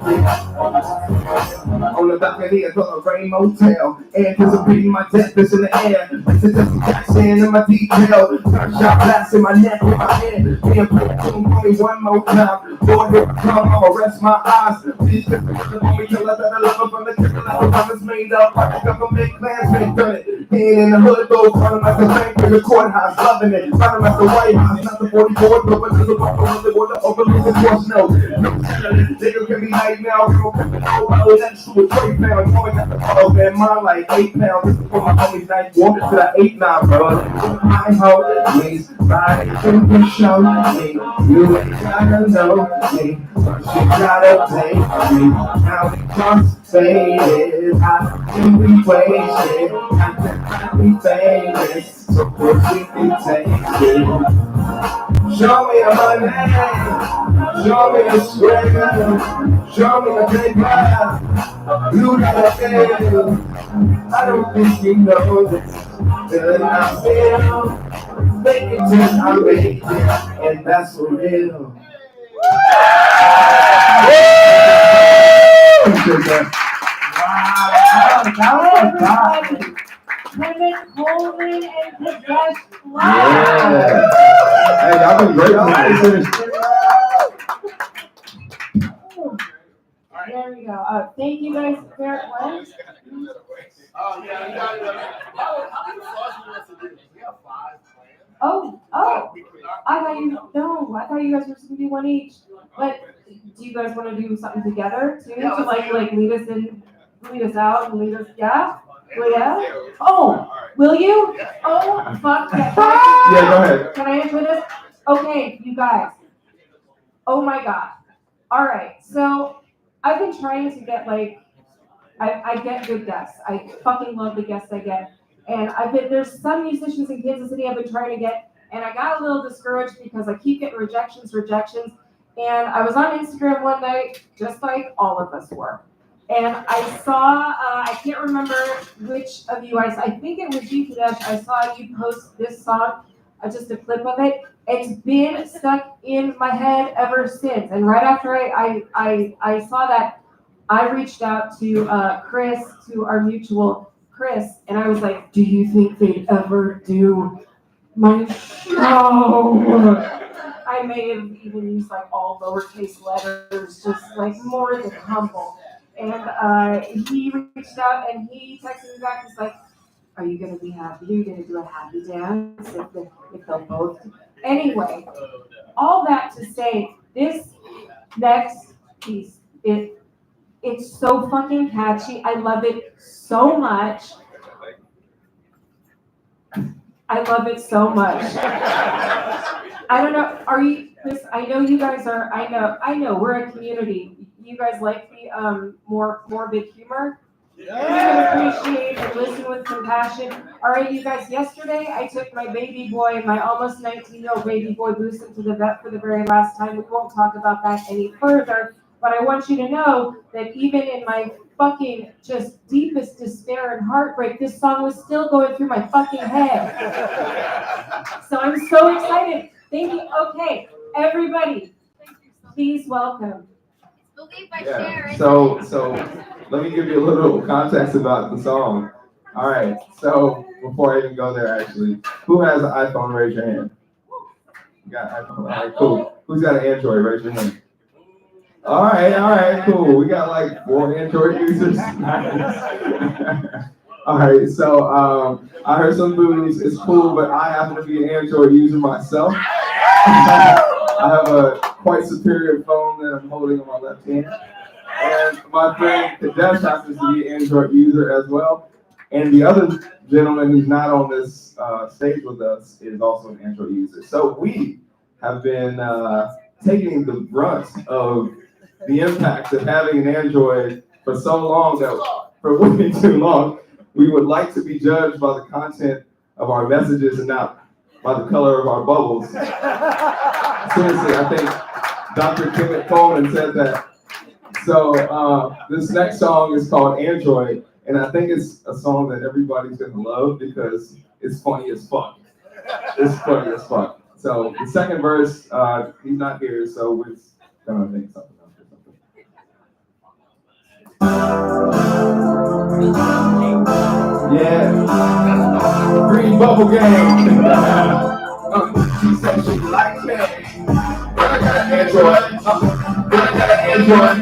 On the balcony of a Rain Motel, anticipating my death is in the air. It's just Jackson in my detail. Shot blast in my neck with my head. Being put on me one more time. Boy, here I come, I'ma rest my eyes. Please just on me till I better love her from the triple I promise made up. I think I'm gonna make plans, ain't done it. Ain't in the hood though, calling like the bank in the courthouse, loving it. Calling like the White House, not the 44, but to the bumper with the water overlooking for snow. Nigga can be like now, we don't come to know next to a 3 pound. Boy, got the ball, man, mine like 8 pounds. This is for my homies, 91 to the 8-9, bro. My homies, right in the show me. You ain't gotta know me, but you gotta take me. Now the clock's faded, I can be wasted. I can be famous, so we can take it. Show me the money, show me the spread, show me the big ride. You gotta feel. I don't think you know this till I feel. Make it till I make it, and that's for real. Kenneth Coleman and Kadesh Yeah. Hey, y'all been great tonight. There we go. Thank you guys very much. Oh, yeah, you got it. How many songs do you want to do? We have 5 planned. Oh, I thought you guys were just gonna do one each. But do you guys want to do something together too? Yeah, To like lead us out and lead us, yeah? Well, yeah? Oh, will you? Oh, fuck yeah. Yeah, go ahead. Can I answer this? Okay, you guys. Oh my God. All right, so I've been trying to get I get good guests. I fucking love the guests I get. And there's some musicians in Kansas City I've been trying to get, and I got a little discouraged because I keep getting rejections. And I was on Instagram one night, just like all of us were. And I saw, I can't remember which of you I think it was you, Kadesh. I saw you post this song, just a clip of it. It's been stuck in my head ever since. And right after I saw that, I reached out to Chris, to our mutual Chris, and I was like, do you think they'd ever do my show? I may have even used like all lowercase letters, just like more than humble. And he reached out and he texted me back. He's like, are you going to be happy? Are you going to do a happy dance if they'll both? Anyway, all that to say, this next piece, it's so fucking catchy. I love it so much. I love it so much. I don't know. Are you? I know you guys are. I know. We're a community. You guys like the more morbid humor. Yeah. You can appreciate and listen with compassion. All right, you guys. Yesterday, I took my baby boy, my almost 19-year-old baby boy, Boostin, to the vet for the very last time. We won't talk about that any further. But I want you to know that even in my fucking just deepest despair and heartbreak, this song was still going through my fucking head. So I'm so excited. Thank you. Okay, everybody, please welcome. Yeah. So let me give you a little context about the song. All right. So before I even go there, actually, who has an iPhone? Raise your hand. You got an iPhone? All right, cool. Who's got an Android? Raise your hand. All right, cool. We got like 4 Android users. Nice. All right, so I heard some booze. It's cool, but I happen to be an Android user myself. I have a quite superior phone that I'm holding on my left hand. And my friend Kadesh happens to be an Android user as well. And the other gentleman who's not on this stage with us is also an Android user. So we have been taking the brunt of the impact of having an Android for so long, that for way too long. We would like to be judged by the content of our messages and not by the color of our bubbles. Seriously, I think Dr. Kenneth Coleman said that. So this next song is called Android, and I think it's a song that everybody's gonna love because it's funny as fuck. It's funny as fuck. So the second verse, he's not here, so we're gonna make something up or something. Yeah. Green bubble game. She said she liked me. But I got an Android. But I got an Android.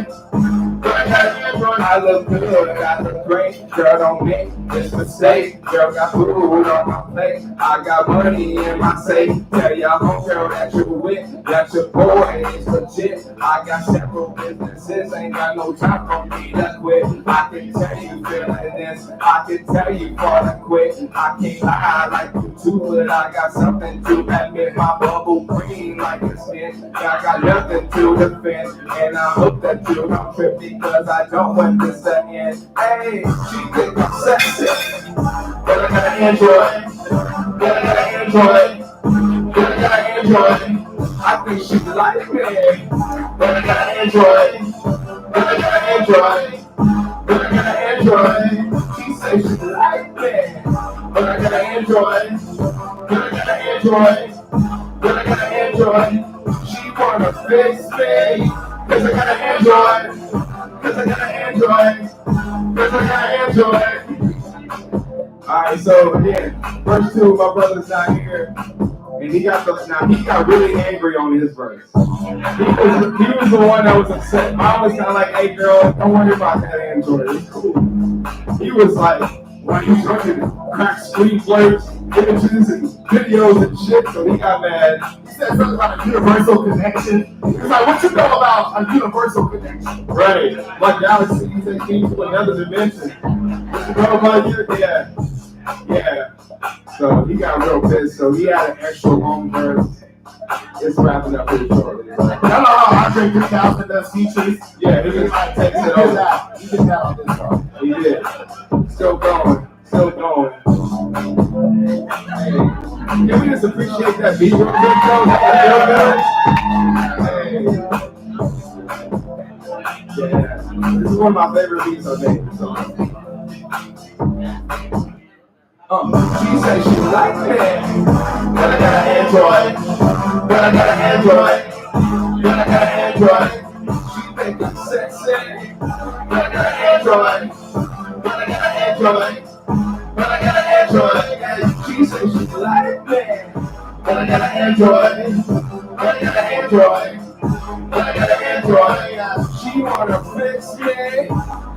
But I got an Android. I look good. I look great. Girl, don't make this mistake. Girl, got food on my plate. I got money in my safe. Tell your homegirl that you with. That your boy is legit. I got several businesses. Ain't got no time for me to quit. I can tell you feeling this. I can tell you falling quick. I can't lie like you too, but I got something to admit. My bubble green like a spin. I got nothing to defend. And I hope that you don't trip because I don't want this to end. Hey, she think I'm sexy. But I got an Android. But I got an Android. But I got an Android. I think she like me. But I got an Android. But I got an Android. But I got an Android. She say she like me. But I got an Android. But I got an Android. But I got an Android. She wanna fix me. Cause I got an Android. Cause I got an Android. Cause I got an Android. Alright, so again, verse 2, my brother's not here. And he got really angry on his verse. He was the one that was upset. I was kind of like, hey girl, don't worry about that Android. It's cool. He was like, why you trying to crack screenplays, images, and videos and shit? So he got mad. He said something about a universal connection. He was like, what you know about a universal connection? Right. Like galaxies that came to another dimension. What you know about you? Yeah. Yeah. So he got real pissed. So he had an extra long verse. It's wrapping up pretty shortly. I drink 3,000 features. Yeah, he just like takes it over. He did that on this song. He did. Still going. Still going. Hey, can we just appreciate that beat real quick, though? Hey. Yeah. This is one of my favorite beats I made. So. She said she liked me, but I got an Android, but I got an Android, but I got an Android. She think I'm sexy, but I got an Android, but I got an Android, but I got an Android. And she said she liked me, but I got an Android, but I got an Android, but I got an Android. She wanna fix me,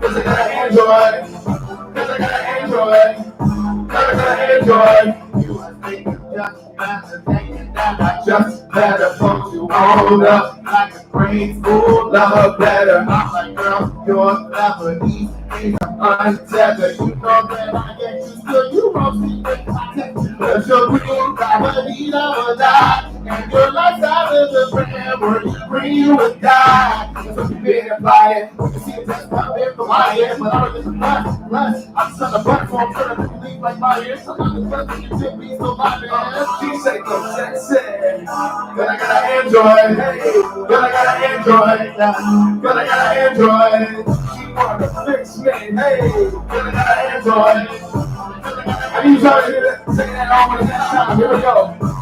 cause I got an Android, cause I got an Android. Android. You are thinking just better, thinking that I just better put you on up like a grade school lover better. I'm like, girl, you're clever. These things are untethered. You know that I get you still. You won't see me protect. Cause you're green, gravity never die. And your lifestyle is a brand where you green would die. So you been applying. You can see it just pop in for my head. But I don't get the plus. I'm just on the button for I'm trying to believe like my ears. So I'm just letting you tip me so my man. She say go sexy. But I got an Android. Hey, but I got an Android. But I got an Android. She wanna fix me. Hey, but I got an Android. I need y'all to hear that. Say that all the next time. Here we go.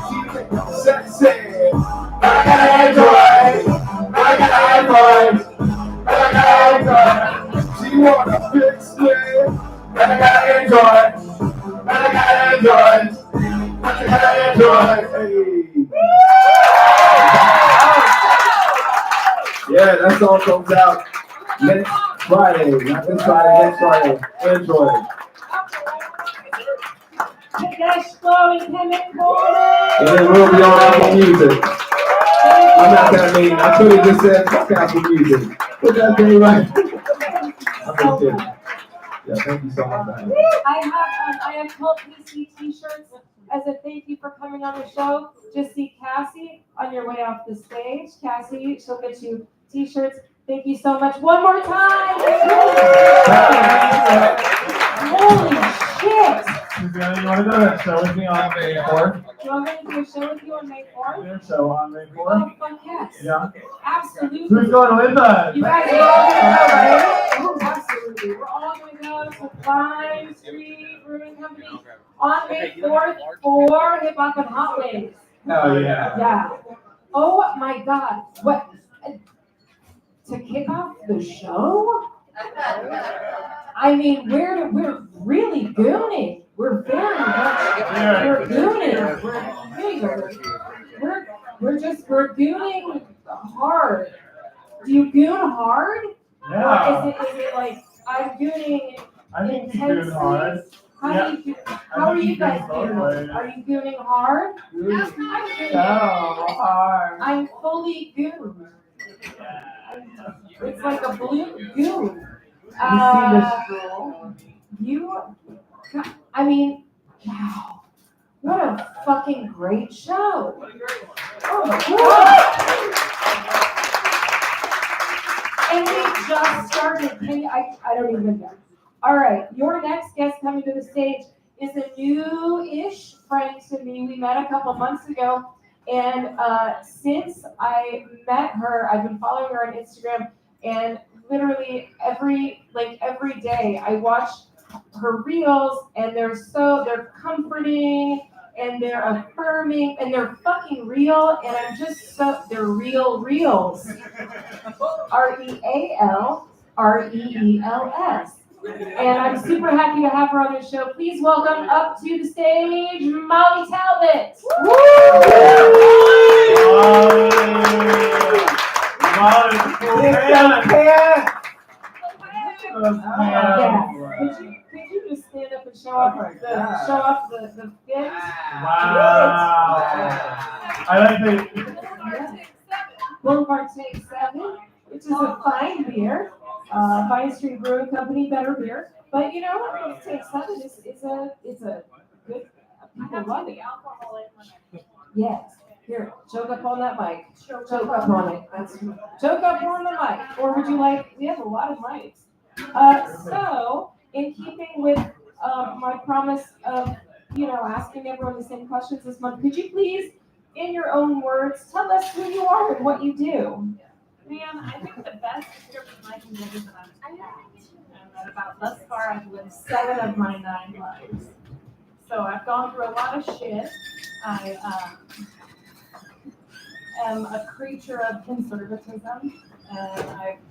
She think I'm sexy. But I got an Android. But I got an Android. But I got an Android. She wanna fix me. But I got an Android. But I got an Android. But I got an Android. Hey. Yeah, that song comes out next Friday. Not this Friday, next Friday. Android. Kadesh Flow and Kenneth Coleman. And then we'll be on Apple Music. I'm not that mean. I could have just said fuck Apple Music. Put that thing right. I'm just kidding. Yeah, thank you so much for having me. I have Cult PC t-shirts as a thank you for coming on the show. Just see Cassie on your way off the stage. Cassie, she'll get you t-shirts. Thank you so much. One more time. Holy shit. Juliana, you want to go to that show with me on May 4th? You want me to do a show with you on May 4th? Your show on May 4th? Oh, fuck yes. Yeah. Absolutely. Who's going with us? You guys are all gonna go, right? Oh, absolutely. We're all gonna go to Vine Street Brewing Company on May 4th for Hip Hop and Hot Wings. Oh, yeah. Yeah. Oh my God. What? To kick off the show? I mean, we're really gooning. We're very much, we're gooning. We're gooning hard. Do you goon hard? Yeah. Or is it like, I'm gooning I think you do hard. How do you do, how are you guys gooning? Are you gooning hard? I'm gooning. So hard. I'm fully gooned. It's like a blue goon. I mean, wow. What a fucking great show. Oh my God. And we just started. I don't even know. All right, your next guest coming to the stage is a new-ish friend to me. We met a couple months ago, and since I met her, I've been following her on Instagram, and literally every day I watch her reels, and they're comforting, and they're affirming, and they're fucking real, and I'm just they're real reels. REALREELS. And I'm super happy to have her on the show. Please welcome up to the stage, Molly Talbot. Could you just stand up and show off the fins? Wow. I like the Boulevard Take 7, which is a fine beer. Vine Street Brewing Company, better beer. But you know, Take 7 is a good, people love it. Yes. Here, choke up on that mic. Choke up on it. Choke up on the mic. Or would you like, we have a lot of mics. So, in keeping with my promise of, asking everyone the same questions this month, could you please, in your own words, tell us who you are and what you do? Man, I think the best description I can give is that I'm a cat. And that about thus far I've lived 7 of my 9 lives. So I've gone through a lot of shit. I am a creature of conservatism, and I've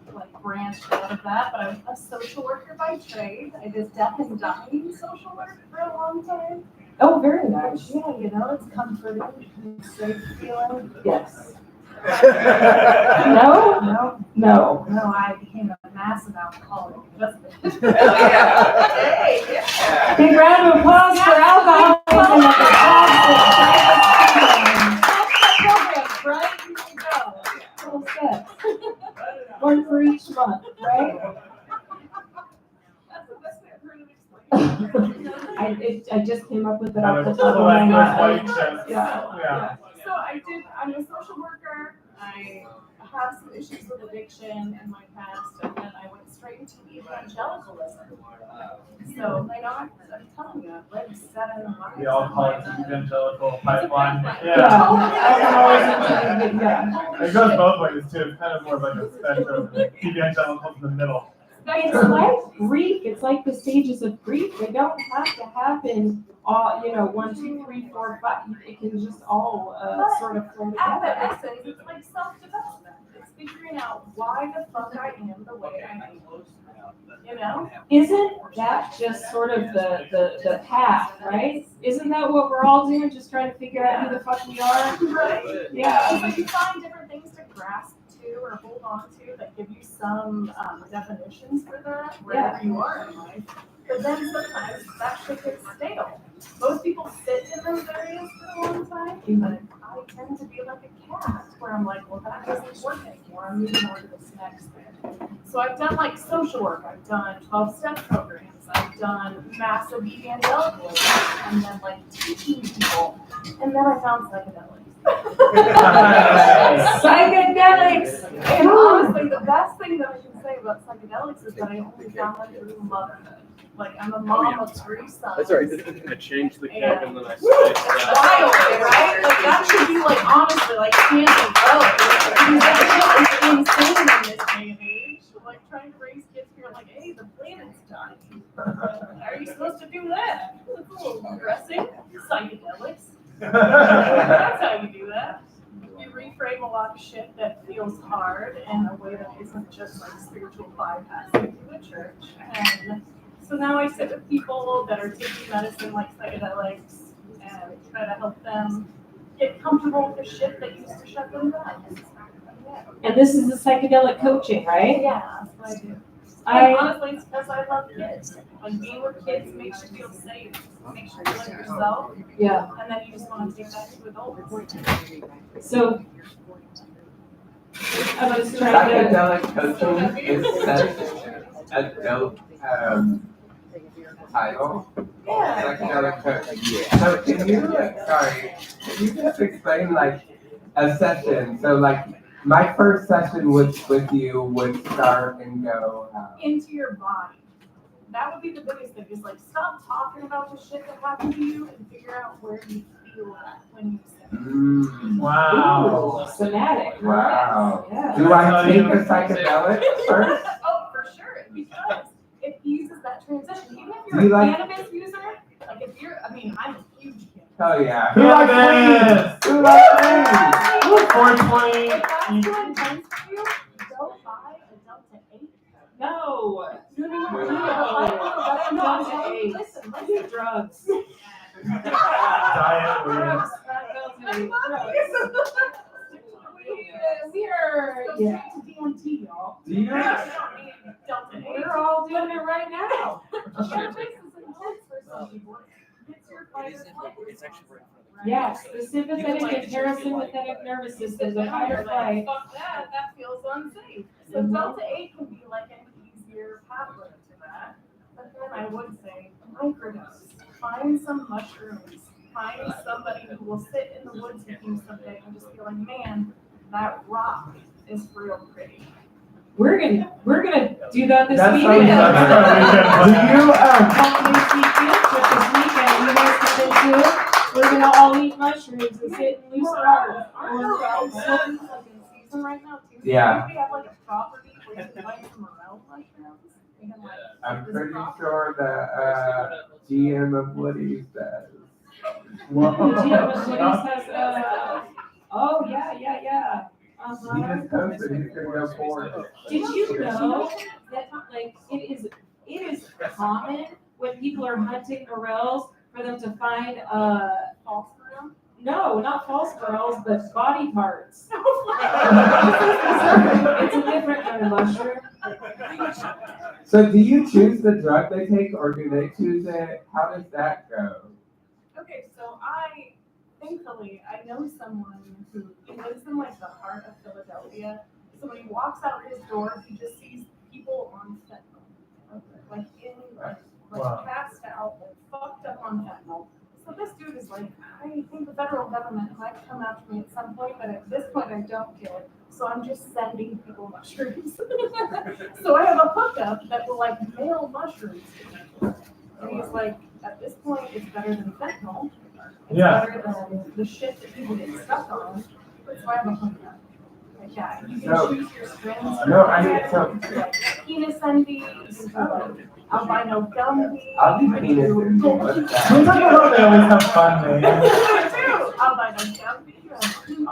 branched out of that. But I'm a social worker by trade. I did death and dying social work for a long time. Oh, very nice. Yeah, it's comforting, safe feeling. Yes. No, No. I became a massive alcoholic. Big round of applause for alcoholism at the Right? Here we go. Full set. One for each month, right? That's the best way I've heard of it. I just came up with it off the top of my head. Yeah. So I'm a social worker. I have some issues with addiction in my past, and then I went straight into evangelicalism. So, I'm telling you, I've lived 7 lives. We all call it the evangelical pipeline. It goes both ways too. It's kind of more like a spectrum. Evangelicals in the middle. It's like grief. It's like the stages of grief. They don't have to happen all, 1, 2, 3, 4, 5. It can just all sort of flow At the together. essence, it's like self-development. It's figuring out why the fuck I am the way I am. Isn't that just sort of the path, right? Isn't that what we're all doing? Just trying to figure out who the fuck we are? Right? Yeah. It's like you find different things to grasp to or hold on to that give you some definitions for that, wherever you are in life. But then sometimes that shit gets stale. Most people sit in those areas for a long time, but I tend to be like a cat, where I'm like, well, that doesn't work anymore. I'm moving on to this next thing. So I've done social work. I've done 12-step programs. I've done massive evangelicalism, and then teaching people. And then I found psychedelics. Psychedelics! And honestly, the best thing that I can say about psychedelics is that I only found them through motherhood. Like, I'm a mom of 3 sons. That's all right. I changed the Yeah. cap and then I It's switched wild, right? Like, that should be like, honestly, like, cancel growth. It's insane in this day and age. Like, trying to raise kids, you're like, hey, the planet's dying. How are you supposed to do that? That's a little depressing. Psychedelics. That's how you do that. You reframe a lot of shit that feels hard in a way that isn't just like spiritual bypassing to a church. And so now I sit with people that are taking medicine like psychedelics and try to help them get comfortable with the shit that used to shut them down. And this is the psychedelic coaching, right? Yeah, that's what I do. I- And honestly, it's because I love kids. Like being with kids makes you feel safe, makes you feel like yourself, Yeah. and then you just want to take that to adults. So I was trying to. Psychedelic coaching is such a dope title. Yeah. Psychedelic coaching. So can you, can you just explain like a session? So like my first session with you would start and go. Into your body. That would be the biggest thing, is like stop talking about the shit that happened to you and figure out where you feel that when you say it. Wow. Ooh, somatic. Wow. Yeah. Do I take a psychedelic first? Oh, for sure, because it eases that transition. Even if Do you're you a like- cannabis user, like if you're, I mean, I'm a huge cannabis. Oh yeah. Who likes weed? Who likes weed? If 420. that's too intense for you, go buy a Delta 8. No. No. Delta 8. Listen, Drugs. Diet weed. Drugs. We are. Yeah. DMT, y'all. Do you? Delta 8. We're all doing it right now. Cannabis is intense for some people. It's your fight or flight. Yes, the sympathetic and parasympathetic nervous system, the fight or flight. Fuck that, that feels unsafe. So Delta 8 can be like an easier pathway to that. But then I would say microdose. Find some mushrooms. Find somebody who will sit in the woods with you someday and just be like, man, that rock is real pretty. We're gonna do that this That weekend. sounds Do you This weekend, you guys can do it. We're gonna all eat mushrooms and sit in loose water. Season right now too. Yeah. We have like a property where you can buy some morel mushrooms. We can, like, I'm this pretty property. sure the GM of Woody's does. The GM of Woody's has, oh, yeah. He Uh-huh. just posted he's gonna go forward. Did you know that, like, it is common when people are hunting morels for them to find, False morel? no, not false morels, but body parts. It's a different kind of mushroom. So do you choose the drug they take or do they choose it? How does that go? Okay, so thankfully, I know someone who lives in like the heart of Philadelphia. So when he walks out his door, he just sees people on fentanyl, like Wow. passed out, like fucked up on fentanyl. So this dude is like, I think the federal government might come after me at some point, but at this point I don't care. So I'm just sending people mushrooms. So I have a hookup that will like mail mushrooms to people. And he's like, at this point, it's better than fentanyl. It's Yeah. better than the shit that people get stuck on. So I have a hookup. Like, yeah, you can No. choose your strands. No, I mean, so Like penis envy, you can do like albino gumby. I'll do penis envy. What's We that? talk about they always have fun, man. Albino gumby,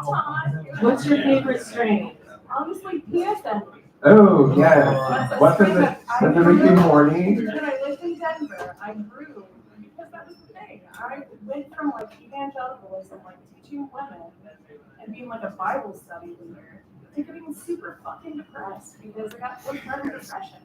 Pluton. What's your favorite strain? Honestly, penis envy. Oh, yeah. That's a What does strain it, that I does it make you grew- horny? When I lived in Denver, I grew, because that was the thing. I went from like evangelicalism, like teaching women and being like a Bible study leader, to getting super fucking depressed because I got postpartum depression.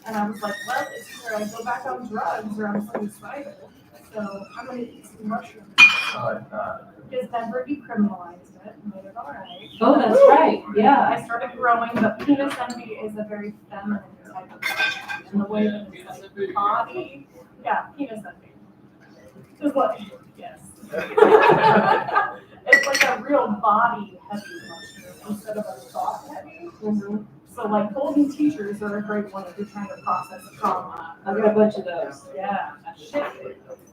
And I was like, well, it's either I go back on drugs or I'm suicidal. So I'm gonna eat some mushrooms. Oh, my God. Because Denver decriminalized it and made it alright. Oh, that's right, yeah. I started growing, but penis envy is a very feminine type of thing. And the way that it's like body, yeah, penis envy. Just like, yes. It's like a real body heavy mushroom instead of a thought heavy. So So like golden teachers are a great one if you're trying to process trauma. I've got a bunch of those. Yeah, shit,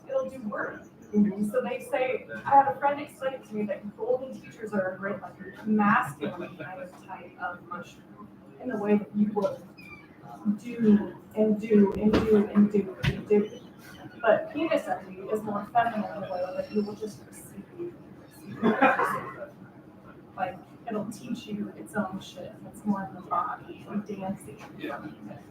it'll do work. So they say, I had a friend explain it to me that golden teachers are a great like masculine kind of type of mushroom in the way that you would do and do and do and do and do. But penis envy is more feminine in the way that you will just receive. Like it'll teach you its own shit. It's more in the body and dancing.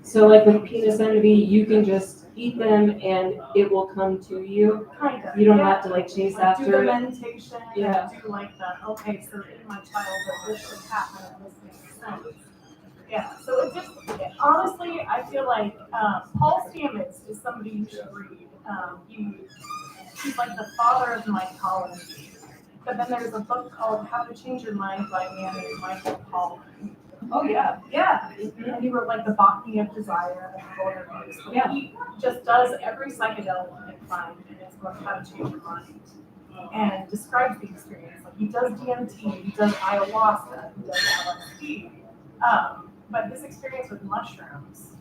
So like with penis envy, you can just eat them and it will come to you. Kind of. You don't have to like chase Like, do after the it. meditation Yeah. and do like the, okay, so in my childhood, this should happen and this makes sense. Yeah, so it just, honestly, I feel like Paul Stamets is somebody you should read. He's like the father of mythology. But then there's a book called How to Change Your Mind by a man named Michael Pollan. Oh yeah. Yeah, and he wrote like The Botany of Desire and Golden Rose. Yeah. He just does every psychedelic you can find in his book, How to Change Your Mind, and describes the experience. Like he does DMT, he does ayahuasca, he does LSD. But this experience with mushrooms,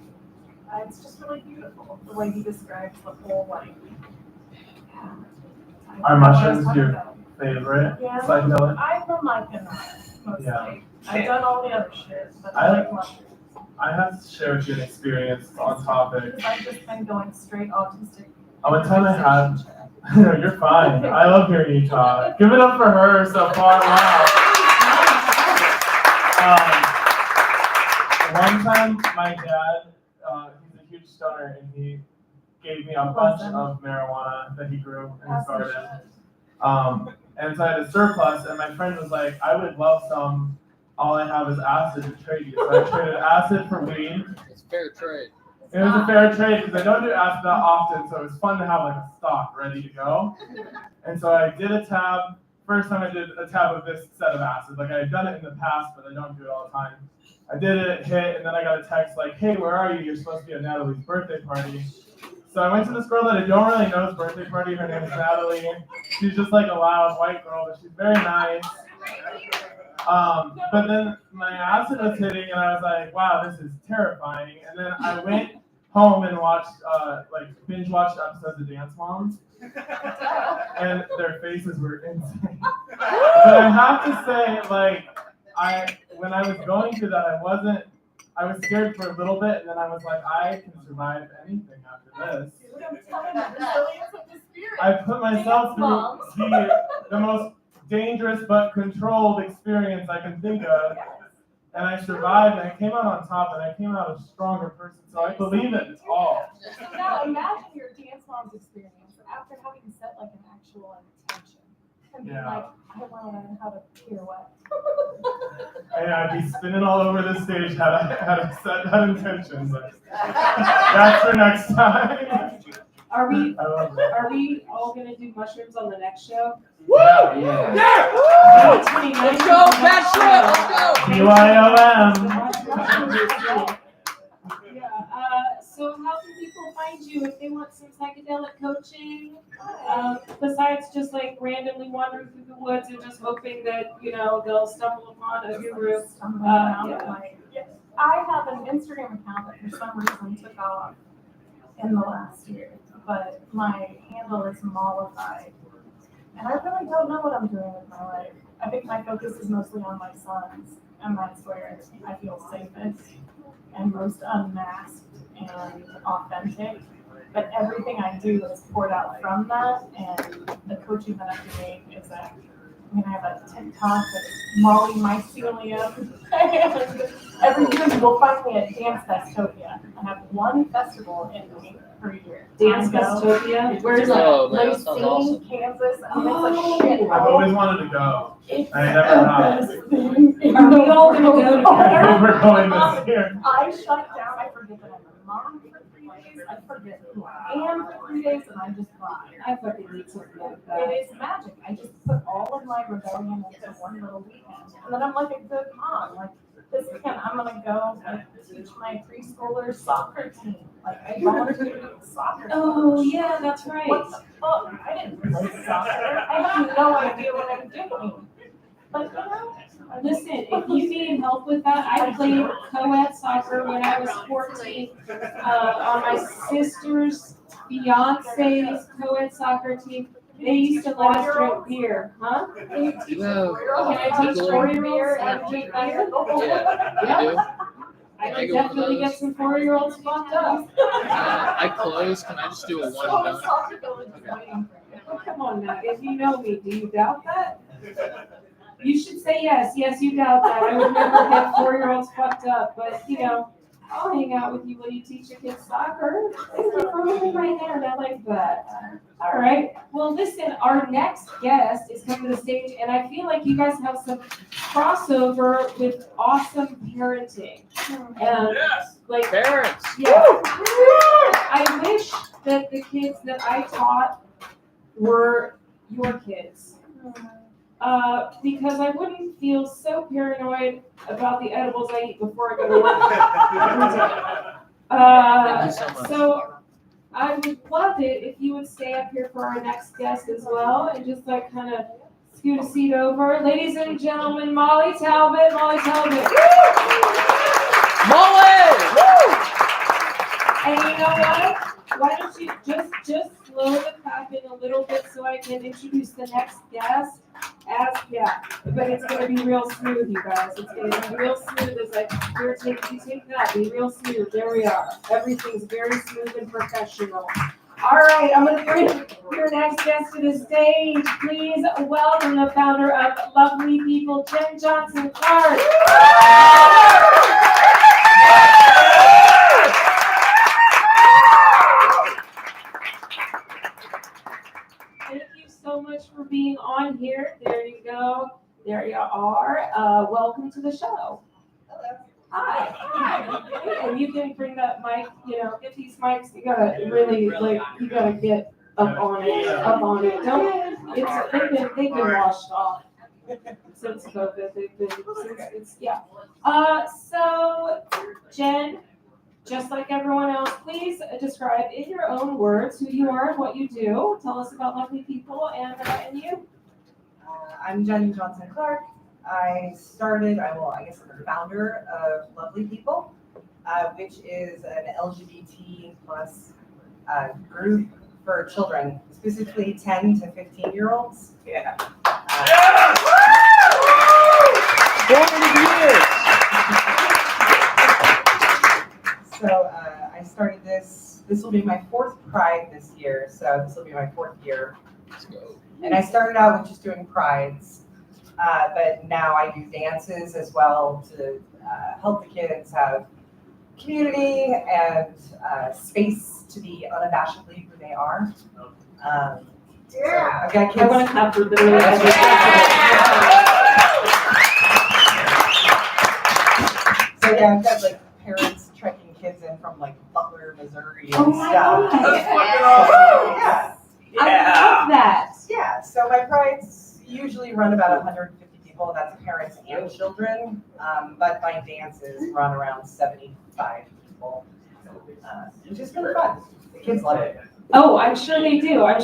it's just really beautiful the way he describes the whole like. Yeah. Are mushrooms your favorite Yeah, psychedelic? I'm a myconite mostly. Yeah. I've done all the other shit, but I- I like mushrooms. I have to share with you an experience on topic. Because I've just been going straight autistic. One time I had, you're fine. I love hearing you talk. Give it up for her so far. Wow. One time, my dad, he's a huge stoner, and he gave me a bunch of marijuana that he grew in his garden. And so I had a surplus, and my friend was like, I would love some. All I have is acid to trade you. So I traded acid for weed. It's fair trade. It was a fair trade because I don't do acid that often, so it was fun to have like a stock ready to go. And so I did a tab. First time I did a tab of this set of acid. Like I had done it in the past, but I don't do it all the time. I did it, hit, and then I got a text like, hey, where are you? You're supposed to be at Natalie's birthday party. So I went to this girl that I don't really know's birthday party. Her name is Natalie. She's just like a loud white girl, but she's very nice. But then my acid was hitting, and I was like, wow, this is terrifying. And then I went home and watched, binge watched episodes of Dance Moms. And their faces were insane. But I have to say, when I was going through that, I was scared for a little bit, and then I was like, I can survive anything after this. I put myself through the most dangerous but controlled experience I can think of, and I survived, and I came out on top, and I came out a stronger person, so I believe it all. So now imagine your Dance Moms experience after having set like an actual intention. And being like, I want to learn how to pirouette. And I'd be spinning all over the stage had I set that intention, but that's for next time. Are we all gonna do mushrooms on the next show? Woo! Yeah. Let's go, Bachelor! Let's go! BYOM. So how can people find you if they want some psychedelic coaching? Besides just like randomly wandering through the woods and just hoping that, they'll stumble upon a guru. I have an Instagram account that for some reason took off in the last year, but my handle is mollified. And I really don't know what I'm doing with my life. I think my focus is mostly on my sons, and that's where I feel safest and most unmasked and authentic. But everything I do is poured out from that, and the coaching that I'm doing is that I have a TikTok that's Molly Mycelium. And every year you will find me at Dance Festopia. I have one festival in me per year. Dance Festopia? Where is that? Oh, man, that sounds awesome. Kansas. I mean, it's like shit. I've always wanted to go. I never have. Are we all gonna go together? We're going this year. I shut down. I forget that I'm a mom for 3 days. I forget who I am for 3 days, and I just vibe. I fucking need something like that. It is magic. I just put all of my rebellion into one little weekend, and then I'm like a good mom. Like this weekend, I'm gonna go teach my preschoolers soccer team. Like I volunteered to be soccer. Oh coach. yeah, that's right. What the fuck? I didn't play soccer. I have no idea what I'm doing. But Listen, if you need help with that, I played co-ed soccer when I was 14 on my sister's fiance's co-ed soccer team. They used to let us drink beer, huh? Can I teach 4-year-olds how to drink beer? Yeah, you do. I can definitely get some 4-year-olds fucked up. I close. Can I just do a one and done? Oh, come on now. If you know me, do you doubt that? You should say yes. Yes, you doubt that. I would never get 4-year-olds fucked up, but you know, I'll hang out with you while you teach your kids soccer. Thank you for holding my hand. I like that. All right. Well, listen, our next guest is coming to the stage, and I feel like you guys have some crossover with awesome parenting. And like Parents. yeah. I wish that the kids that I taught were your kids. Because I wouldn't feel so paranoid about the edibles I eat before I go to work. Thank you so much. So I would love it if you would stay up here for our next guest as well and just like kind of scoot a seat over. Ladies and gentlemen, Molly Talbot. Molly Talbot. Molly! And you know what? Why don't you just slow the clap in a little bit so I can introduce the next guest? But it's gonna be real smooth, you guys. It's gonna be real smooth. It's like, here, take that. Be real smooth. There we are. Everything's very smooth and professional. All right, I'm gonna bring your next guest to the stage. Please welcome the founder of Lovely People, Jen Johnson Clark. Thank you so much for being on here. There you go. There you are. Welcome to the show. Hello. Hi. And you can bring that mic, get these mics, you gotta really, you gotta get up on it. They've been washed off since COVID. So, Jen, just like everyone else, please describe in your own words who you are and what you do. Tell us about Lovely People and you. I'm Jen Johnson Clark. I guess I'm the founder of Lovely People, which is an LGBT plus group for children, specifically 10 to 15-year-olds. Yeah. So I started this will be my 4th Pride this year, so this will be my 4th year. Let's go. And I started out with just doing prides, but now I do dances as well to help the kids have community and space to be unabashedly who they are. So I've got kids. I want to clap for the So yeah, I've got like parents trekking kids in from like Butler, Missouri and Oh my stuff. God. I love that. Yeah, so my prides usually run about 150 people. That's parents and children. But my dances run around 75 people. It's just really fun. The kids love it. Oh, I'm sure they do. I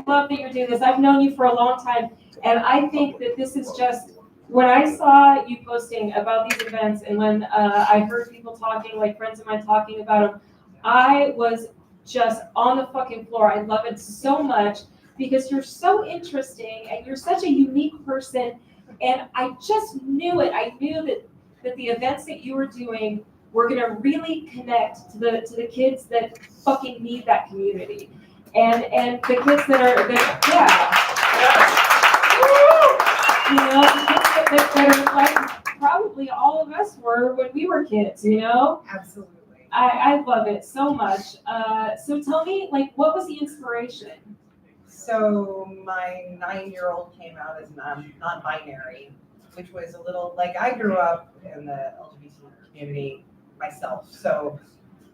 love that you're doing this. I've known you for a long time, and I think that this is just, when I saw you posting about these events and when I heard people talking, like friends of mine talking about them, I was just on the fucking floor. I love it so much because you're so interesting and you're such a unique person. And I just knew it. I knew that the events that you were doing were gonna really connect to the kids that fucking need that community. And the kids that are that are like probably all of us were when we were kids, Absolutely. I love it so much. So tell me, like, what was the inspiration? So my 9-year-old came out as non-binary, which was a little, like, I grew up in the LGBT community myself, so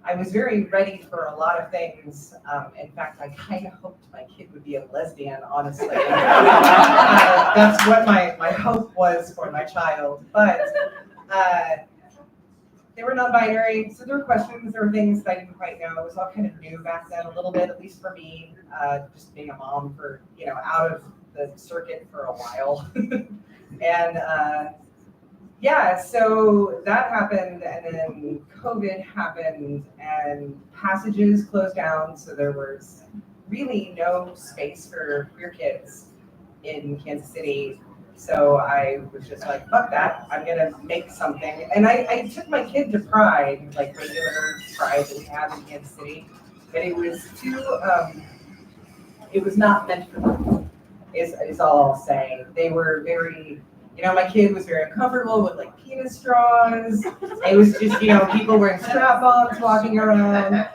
I was very ready for a lot of things. In fact, I kind of hoped my kid would be a lesbian, honestly. That's what my hope was for my child. But they were non-binary, so there were questions, there were things that I didn't quite know. It was all kind of new back then, a little bit, at least for me, just being a mom for, out of the circuit for a while. And yeah, so that happened, and then COVID happened, and passages closed down, so there was really no space for queer kids in Kansas City. So I was just like, fuck that, I'm gonna make something. And I took my kid to Pride, like regular Pride that we have in Kansas City, but it was too, it was not meant for them, is all I'll say. They were very, my kid was very uncomfortable with like penis straws. It was just, people wearing strap-ons walking around.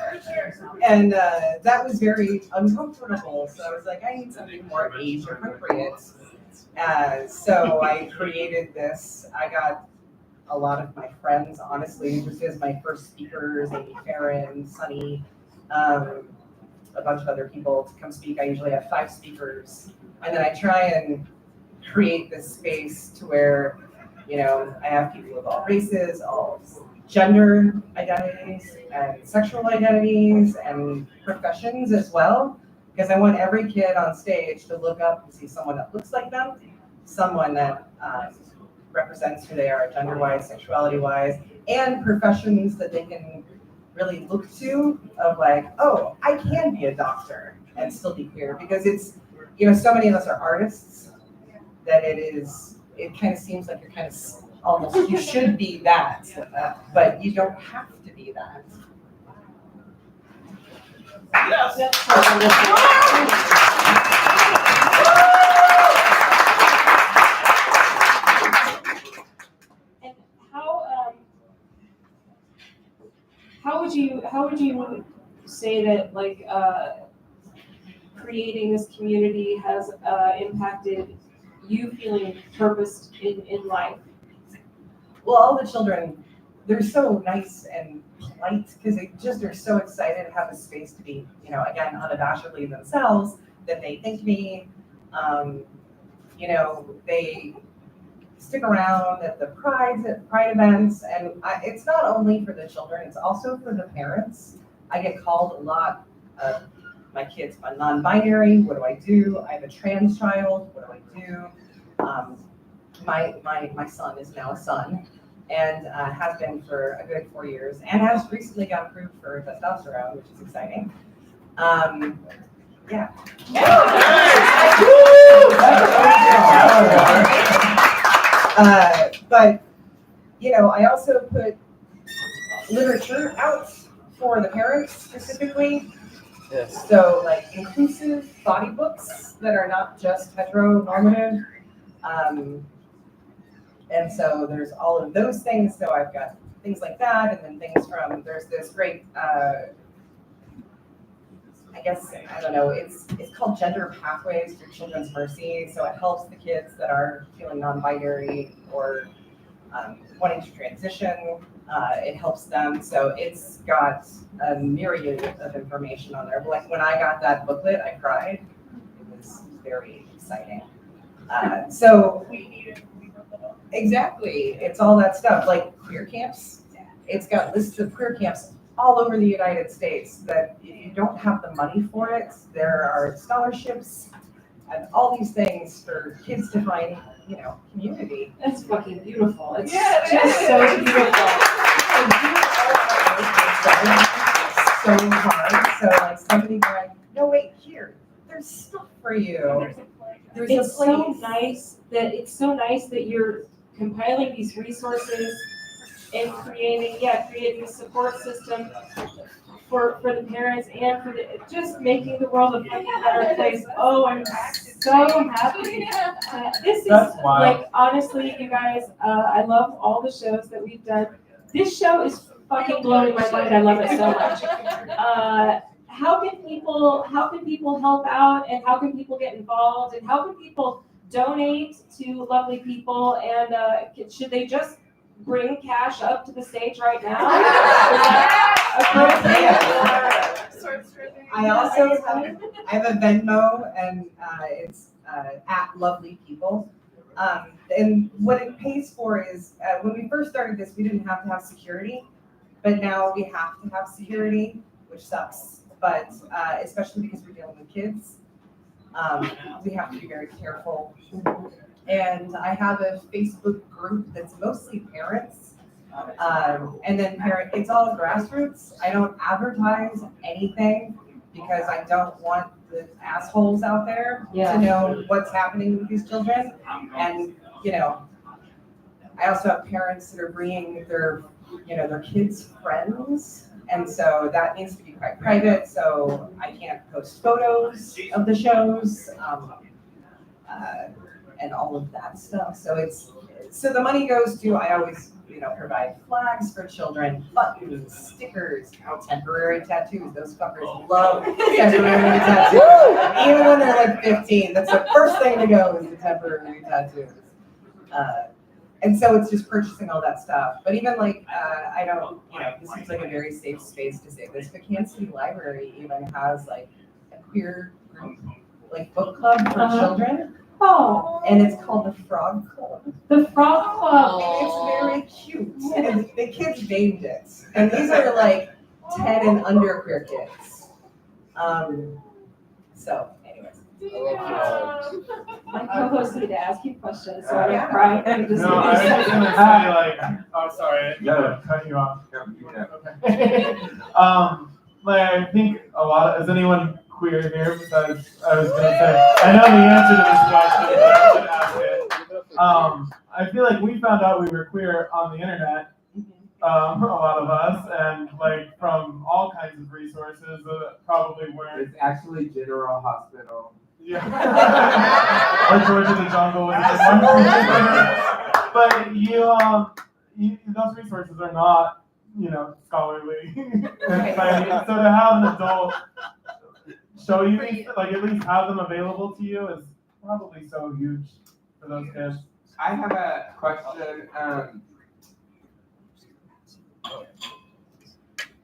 And that was very uncomfortable. So I was like, I need something more age appropriate. So I created this. I got a lot of my friends, honestly, just as my first speakers, Amy Farron, Sunny, a bunch of other people to come speak. I usually have 5 speakers. And then I try and create this space to where, I have people of all races, all gender identities, and sexual identities, and professions as well. Because I want every kid on stage to look up and see someone that looks like them, someone that represents who they are gender-wise, sexuality-wise, and professions that they can really look to of like, oh, I can be a doctor and still be queer. Because it's, so many of us are artists that it kind of seems like you're kind of almost, you should be that, but you don't have to be that. And how would you say that like creating this community has impacted you feeling purposed in life? Well, all the children, they're so nice and polite because they just are so excited to have a space to be, again, unabashedly themselves, that they thank me. They stick around at the pride events, and it's not only for the children, it's also for the parents. I get called a lot of my kids are non-binary, what do I do? I have a trans child, what do I do? My son is now a son, and has been for a good 4 years, and has recently got approved for testosterone, which is exciting. Yeah. But I also put literature out for the parents specifically. Yes. So like inclusive body books that are not just heteronormative. And so there's all of those things. So I've got things like that, and then things from, there's this great, it's called Gender Pathways Through Children's Mercy. So it helps the kids that are feeling non-binary or wanting to transition. It helps them. So it's got a myriad of information on there. But like when I got that booklet, I cried. It was very exciting. Exactly. It's all that stuff, like queer camps. It's got lists of queer camps all over the United States that you don't have the money for it. There are scholarships and all these things for kids to find, community. That's fucking beautiful. It's just so beautiful. So hard. So like somebody going, no, wait, here, there's stuff for you. It's so nice that you're compiling these resources and creating a support system for the parents and for just making the world a fucking better place. Oh, I'm so happy. This is like, honestly, you guys, I love all the shows that we've done. This show is fucking blowing my mind. I love it so much. How can people help out, and how can people get involved, and how can people donate to lovely people, and should they just bring cash up to the stage right now? I have a Venmo, and it's at Lovely People. And what it pays for is, when we first started this, we didn't have to have security, but now we have to have security, which sucks. But especially because we're dealing with kids, we have to be very careful. And I have a Facebook group that's mostly parents. And then it's all grassroots. I don't advertise anything because I don't want the assholes out there to know what's happening with these children. And, you know, I also have parents that are bringing their kids' friends. And so that needs to be quite private. So I can't post photos of the shows, and all of that stuff. So the money goes to, I always, provide flags for children, buttons, stickers, temporary tattoos. Those fuckers love temporary tattoos. Even when they're like 15, that's the first thing to go is the temporary tattoos. And so it's just purchasing all that stuff. But even like, I don't, this seems like a very safe space to say this, but Kansas City Library even has like a queer group, like book club for children. Oh. And it's called the Frog Club. The Frog Club. And it's very cute. And the kids named it. And these are like 10 and under queer kids. So, anyways. My co-host needed to ask you questions, so I don't cry. No, I was just gonna say like, oh sorry, I'm cutting you off. Okay. Like I think a lot. Is anyone queer here? Besides, I was gonna say, I know the answer to this question, but I should ask it. I feel like we found out we were queer on the internet. A lot of us, and like from all kinds of resources that probably weren't. It's actually General Hospital. Yeah. Or George of the Jungle was a good one. But those resources are not, scholarly. So to have an adult show you these, like at least have them available to you is probably so huge for those kids. I have a question.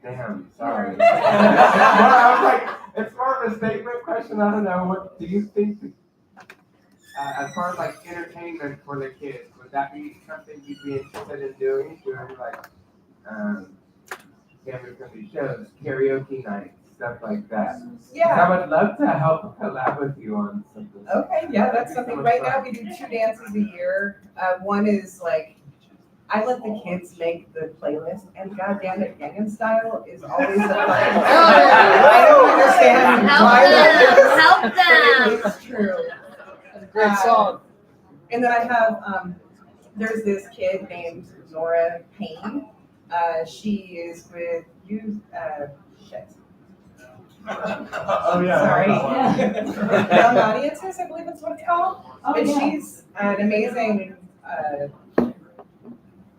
Damn, sorry. Well, I was like, it's more of a statement question. I don't know. What do you think? As far as like entertainment for the kids, would that be something you'd be interested in doing? Doing like family-friendly shows, karaoke nights, stuff like that. Yeah. I would love to help collab with you on something. Okay, yeah, that's something. Right now we do 2 dances a year. One is like, I let the kids make the playlist, and goddamn it, Gangnam Style is always a fun. I don't understand why that is. Help them. It's true. That's a great song. And then I have, there's this kid named Nora Payne. She is with you, shit. Oh yeah. Sorry. Young Audiences, I believe that's what it's called. Oh, and yeah. she's an amazing,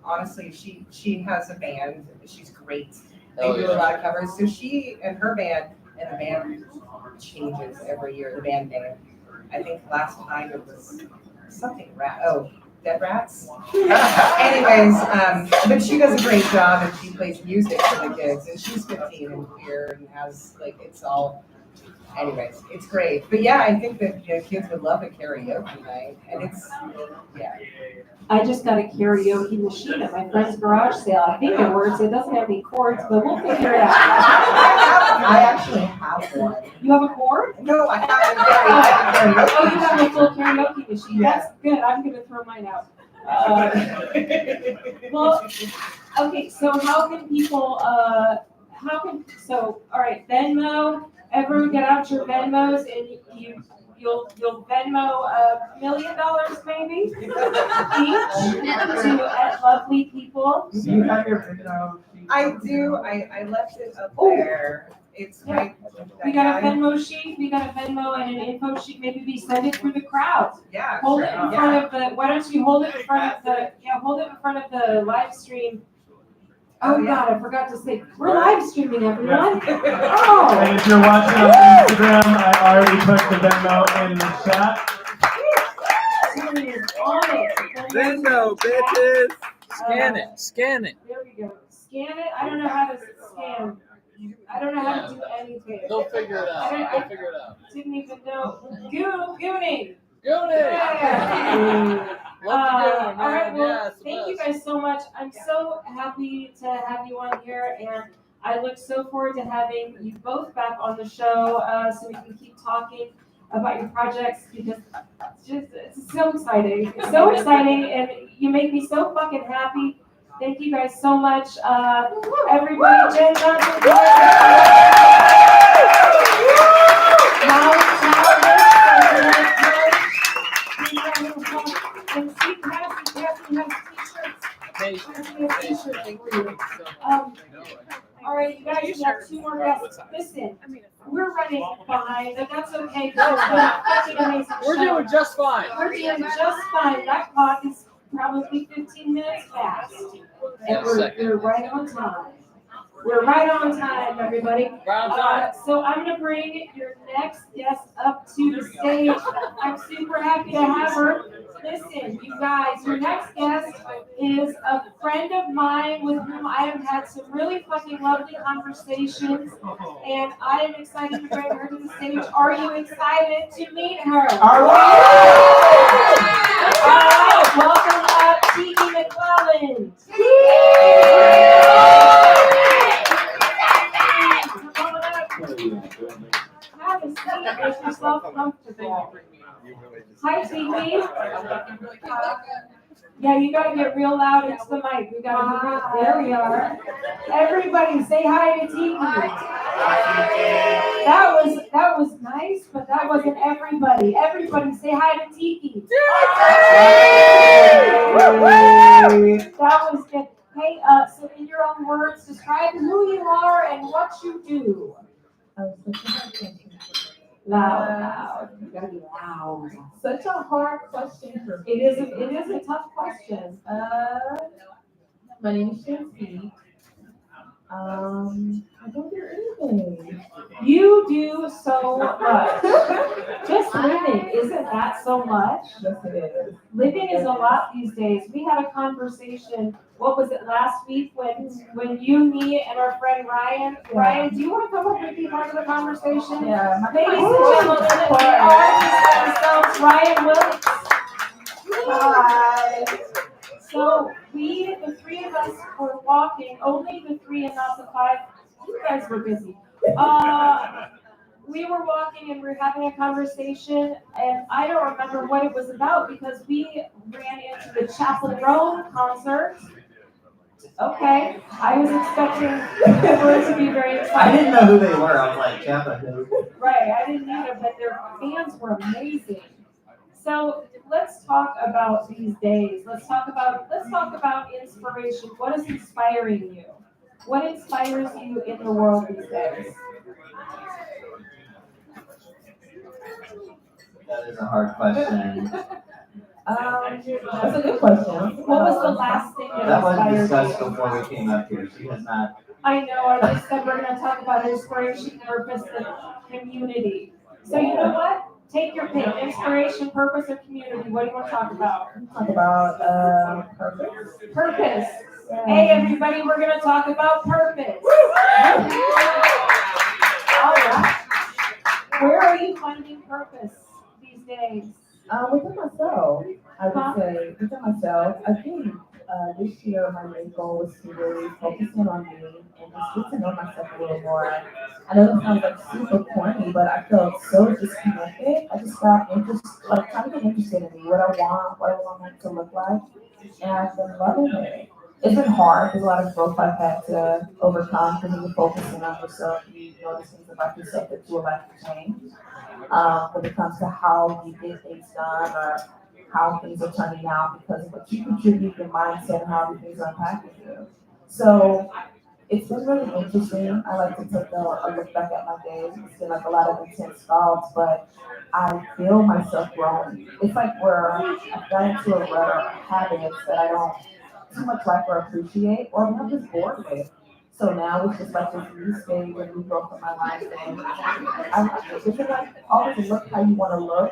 honestly, she has a band. She's great. They do a lot of covers. So she and her band, and the band changes every year, the band name. I think last time it was something Dead Rats. Anyways, but she does a great job and she plays music for the kids. And she's 15 and queer and has anyways, it's great. But yeah, I think that kids would love a karaoke night. And I just got a karaoke machine at my friend's garage sale. I think it works. It doesn't have any cords, but we'll figure it out. I actually have one. You have a cord? No, I have a karaoke. Oh, you have a full karaoke machine. Yeah. That's good. I'm going to throw mine out. Well, okay, so how can people, all right, Venmo, everyone get out your Venmos and you'll Venmo $1 million maybe each to lovely people. Do you have your Venmo? I do. I left it up there. It's right. We got a Venmo sheet, we got a Venmo and an info sheet. Maybe we send it through the crowd. Yeah. Hold it in front of the. Why don't you hold it in front of the? Yeah, hold it in front of the live stream. Oh God, I forgot to say we're live streaming, everyone. Oh. And if you're watching on Instagram, I already put the Venmo in the chat. Venmo, bitches. Scan it. There we go. Scan it. I don't know how to scan. I don't know how to do anything. They'll figure it out. Didn't even know. Gooning. Yeah. All right. Well, thank you guys so much. I'm so happy to have you on here, and I look so forward to having you both back on the show so we can keep talking about your projects because it's so exciting. It's so exciting, and you make me so fucking happy. Thank you guys so much. Everybody, Jen Johnson. And see, Cassie has t-shirts. All right, you guys, we have 2 more guests. Listen, we're running behind, and that's okay. Because it's been a fucking amazing We're show. doing just fine. We're doing just fine. That clock is probably 15 minutes fast. And we're right on time. We're right on time, everybody. Right on time. So I'm gonna bring your next guest up to the stage. I'm super happy to have her. Listen, you guys, your next guest is a friend of mine with whom I have had some really fucking lovely conversations, and I am excited to bring her to the stage. Are you excited to meet her? Are we? All right, welcome up, Tiki McClellan. Come on up. Have a seat. Make yourself comfortable. Hi, Tiki. Yeah, you gotta get real loud into the mic. We gotta get real. There we are. Everybody, say hi to Tiki. That was nice, but that wasn't everybody. Everybody, say hi to Tiki. That was good. Hey, so in your own words, describe who you are and what you do. Loud. You gotta be loud. Such a hard question for me. It is a tough question. My name is Shanti. I don't do anything. You do so much. Just living, isn't that so much? Yes, it is. Living is a lot these days. We had a conversation, what was it, last week when you, me, and our friend Ryan. Yeah. Ryan, do you want to come up and be part of the conversation? Yeah. Ladies and gentlemen, we are ourselves Ryan Willis. Hi. So we, the 3 of us, were walking, only the 3 and not the 5. You guys were busy. We were walking and we were having a conversation, and I don't remember what it was about because we ran into the Chapel Roan concert. Okay, I was expecting her to be very excited. I didn't know who they were. I was like, Chapel who? Right, I didn't either, but their fans were amazing. So let's talk about these days. Let's talk about inspiration. What is inspiring you? What inspires you in the world these days? That is a hard question. That's a good question. What was the last thing That was inspired discussed you? before we came up here. She has not. I know, I just said we're gonna talk about inspiration, purpose, and community. So you know what? Take your pick, inspiration, purpose, or community. What do you want to talk about? Talk about purpose. Purpose. Hey, everybody, we're gonna talk about purpose. All right. Where are you finding purpose these days? Within myself, I would say, within myself, I think this year my main goal was to really focus in on me and just get to know myself a little more. I know that sounds like super corny, but I felt so disconnected. I just got trying to get interested in me, what I want it to look like, and I've been loving it. It's been hard. There's a lot of growth I've had to overcome because you're focusing on yourself. You notice things about yourself that you would like to change. When it comes to how you get things done or how things are turning out because of what you contribute, your mindset, and how things are impacting you. So it's been really interesting. I like to take a look back at my days. It's been like a lot of intense thoughts, but I feel myself growing. It's like where I've got into a rut of habits that I don't too much like or appreciate, or I'm just bored with. So now it's just like this new stage and new growth in my life. And it's just like always look how you want to look,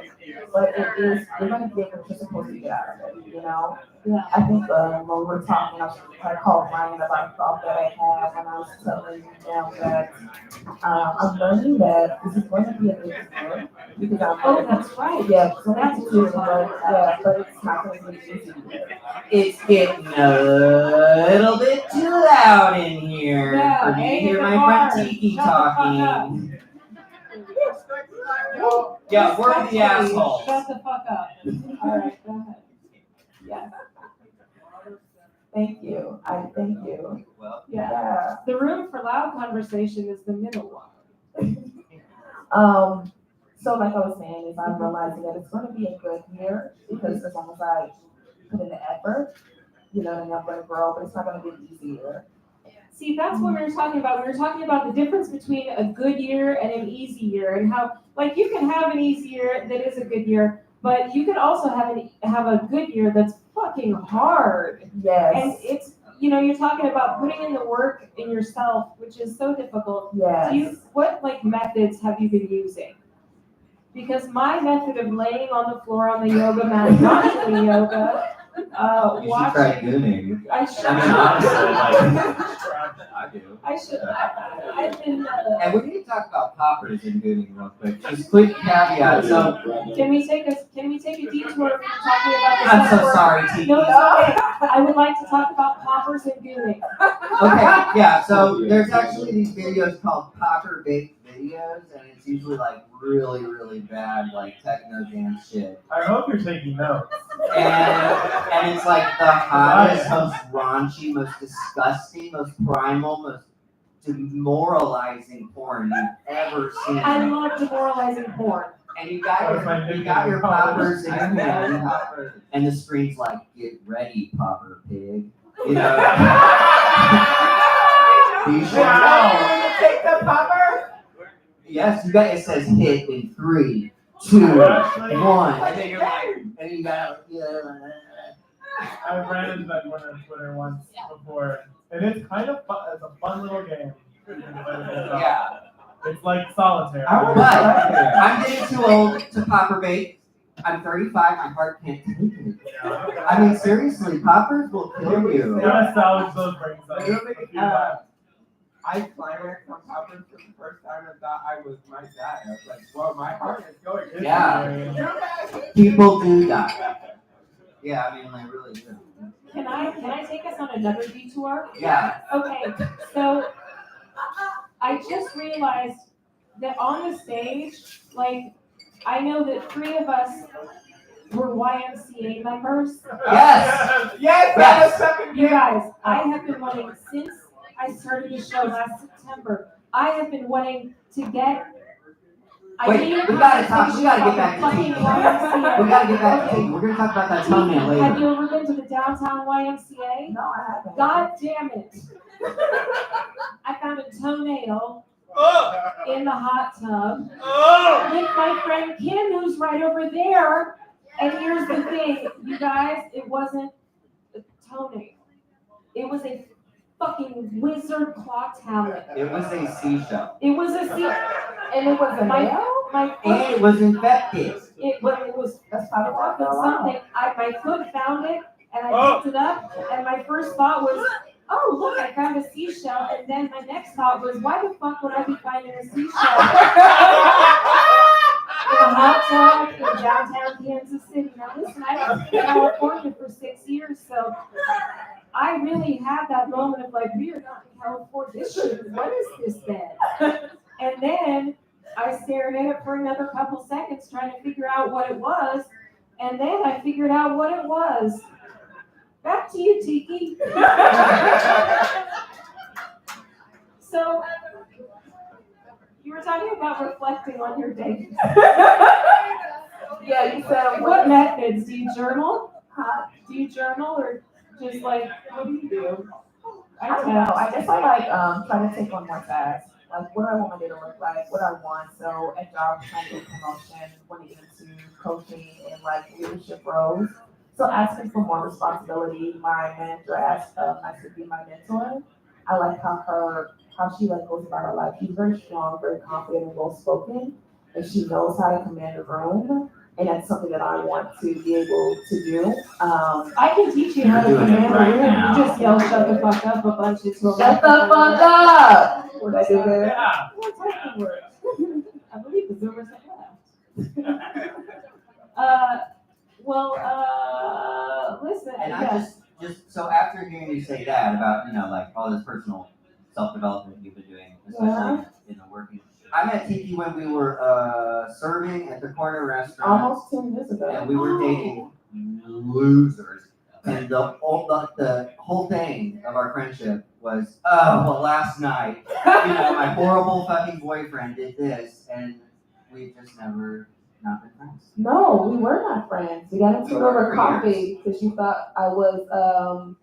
but you're going to get what you're supposed to get out of it, you know? Yeah. I think when we were talking, I called Ryan about a thought that I had when I was telling them that I'm learning that this is going to be a big deal because that's right. Yeah, so that's true, but it's not going to be easy. It's getting a little bit too loud in here for me to hear my friend Tiki talking. Yeah, we're the Respectfully, assholes. Shut the fuck up. All right, go ahead. Yes. Thank you. Thank you. Well, Yeah. The room for loud conversation is the middle one. So like I was saying, is I'm realizing that it's going to be a good year because as long as I put in the effort, you know, and I'm going to grow, but it's not going to be an easy year. See, that's what we were talking about. We were talking about the difference between a good year and an easy year, and how, like, you can have an easy year that is a good year, but you could also have a good year that's fucking hard. Yes. And it's, you know, you're talking about putting in the work in yourself, which is so difficult. Yes. What like methods have you been using? Because my method of laying on the floor on the yoga mat, not doing yoga, you should try watching. gooning. I should. I mean, honestly, like, I do. I should. I've been. And we need to talk about poppers and gooning real quick. Just quick caveat. So, Can we take a detour from talking about the I'm so self-work? sorry, Tiki. No, it's okay. I would like to talk about poppers and gooning. Okay, yeah, so there's actually these videos called popper baked videos, and it's usually like really, really bad, like techno dance shit. I hope you're taking notes. And it's like the hottest, most raunchy, most disgusting, most primal, most demoralizing porn you've ever seen. I love demoralizing porn. And you got your poppers in your hand, and the screen's like, "Get ready, popper pig." You know. Be sure. Wow. Take the popper. Yes, you got. It says hit in 3, 2, 1. And then you're like, and you got. I ran into that one on Twitter once before, and it's kind of fun. It's a fun little game. Yeah. It's like solitaire. But I'm getting too old to popper bake. I'm 35. My heart can't take it. I mean, seriously, poppers will kill you. You gotta salvage those brain cells. I climaxed on poppers for the first time and thought I might die. I was like, well, my heart is going. Yeah. People do that. Yeah, I mean, they really do. Can I take us on another detour? Yeah. Okay, so I just realized that on the stage, like, I know that 3 of us were YMCA members. Yes! Yes! You guys, I have been wanting, since I started the show last September, I have been wanting to get. Wait, we gotta get back to Tiki. We gotta get back to Tiki. We're gonna talk about that toenail later. Have you ever been to the downtown YMCA? No, I haven't. God damn it. I found a toenail in the hot tub with my friend Kim, who's right over there. And here's the thing, you guys, it wasn't a toenail. It was a fucking wizard claw talent. It was a seashell. It was a sea, And it was a nail? my And foot. it was infected. It was That's probably why I fell off. something. My foot found it, and I picked it up, and my first thought was, oh, look, I found a seashell. And then my next thought was, why the fuck would I be finding a seashell in a hot tub in downtown Kansas City? Now, listen, I was in California for 6 years, so I really had that moment of like, we are not in California. What is this then? And then I stared at it for another couple seconds trying to figure out what it was. And then I figured out what it was. Back to you, Tiki. So, you were talking about reflecting on your day. Yeah, you said What methods? Do you journal? Do you journal or just like, what do you do? I don't know. I guess I like trying to take on more tasks. Like what I want my day to look like, what I want. So at job trying to get promotion, want to get into coaching and like leadership roles. So asking for more responsibility. My manager asked I should be my mentor. I like how she like goes about her life. She's very strong, very confident, and well spoken, and she knows how to command a room. And that's something that I want to be able to do. I can teach you how to command a room. You just yell, shut the fuck up a bunch into a Shut the fuck up! What I do there? Yeah. What type of words? I believe the Zoomers have left. Listen. And I Yes. just so after hearing you say that about, you know, like all this personal self-development you've been doing, especially in the working I met Tiki when we were serving at the corner restaurant. Almost 10 years ago. And we were dating losers. And the whole thing of our friendship was, oh, well, last night, my horrible fucking boyfriend did this, and we just never not been friends. No, we were not friends. We got into it over For coffee because you thought I was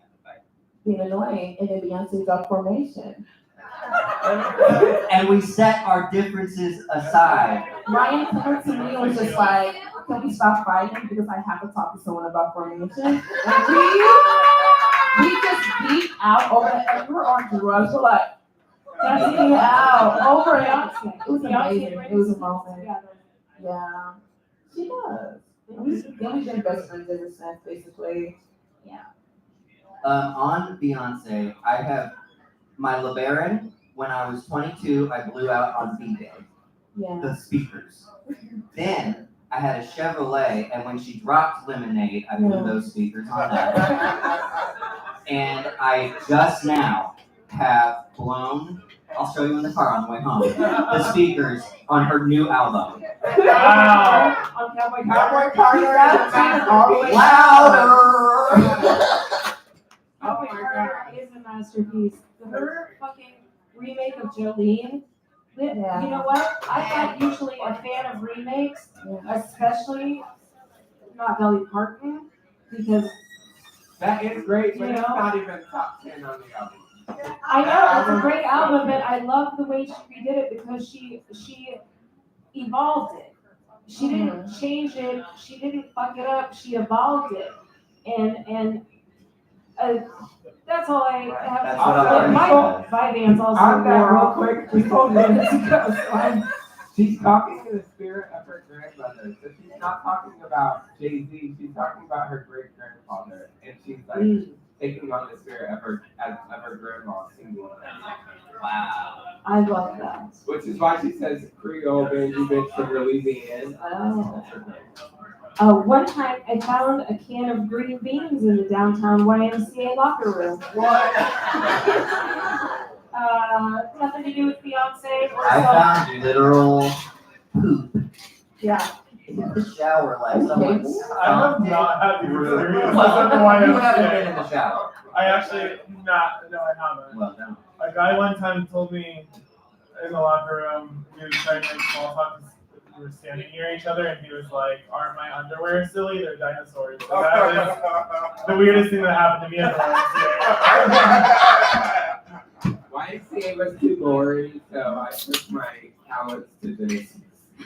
being annoying, and then Beyonce dropped Formation. And we set our differences aside. Ryan came to me and was just like, can we stop fighting because I have to talk to someone about Formation? And we just beat out over it, and we were on drugs. We're like, just beat out over it. It was amazing. It was a moment. Yeah, she does. And we've been best friends ever since, basically. Yeah. On Beyonce, I have my LeBaron. When I was 22, I blew out on B-Day. Yeah. The speakers. Then I had a Chevrolet, and when she dropped Lemonade, I blew those speakers on that. And I just now have blown, I'll show you in the car on the way home, the speakers on her new album. Wow. On Cowboy Carter. Louder! Cowboy Carter is a masterpiece. Her fucking remake of Jolene. You know what? I'm not usually a fan of remakes, especially not Dolly Parton, because That is great, but You it's know? not even top 10 on the album. I know it's a great album, but I love the way she redid it because she evolved it. She didn't change it. She didn't fuck it up. She evolved it, and that's all I have That's to what I say. My like. Vivans also On that real wore quick, we told minutes ago, she's talking in the spirit of her grandmother. So she's not talking about Jay-Z, she's talking about her great grandfather. And she's like taking on the spirit of her grandma singing. Wow. I love that. Which is why she says Creole baby bitch from Louisiana. One time I found a can of green beans in the downtown YMCA locker room. What? Nothing to do with Beyonce or I found literal poop Yeah. in the shower, like someone I have not had the experience. Well, of the you haven't been in YMCA. the shower. I actually no, I haven't. Well, no. A guy one time told me in the locker room, we were trying to make small talk because we were standing near each other, and he was like, "Aren't my underwear silly? They're dinosaurs." So that was the weirdest thing that happened to me at the YMCA was too boring, so I took my talents to this,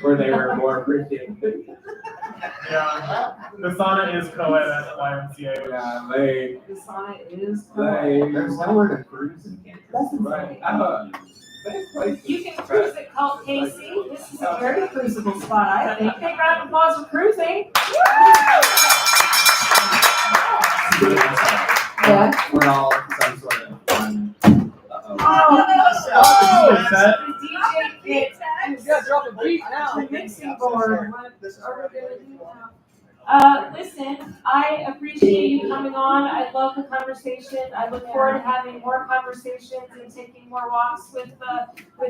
where they were more appreciated. Yeah, the sauna is co-ed at the YMCA. Yeah, lame. The sauna is Lame. There's nowhere to cruise in Kansas. That's Right. Best place to You can cruise at Cult KC. This is a very cruisable spot, I think. Big round of applause for cruising. Yeah. We're all some sort of fun. Oh, Is that- the DJ kit. You gotta drop a beat now. The mixing board. What are we gonna do now? Listen, I appreciate you coming on. I love the conversation. I look forward to having more conversations and taking more walks with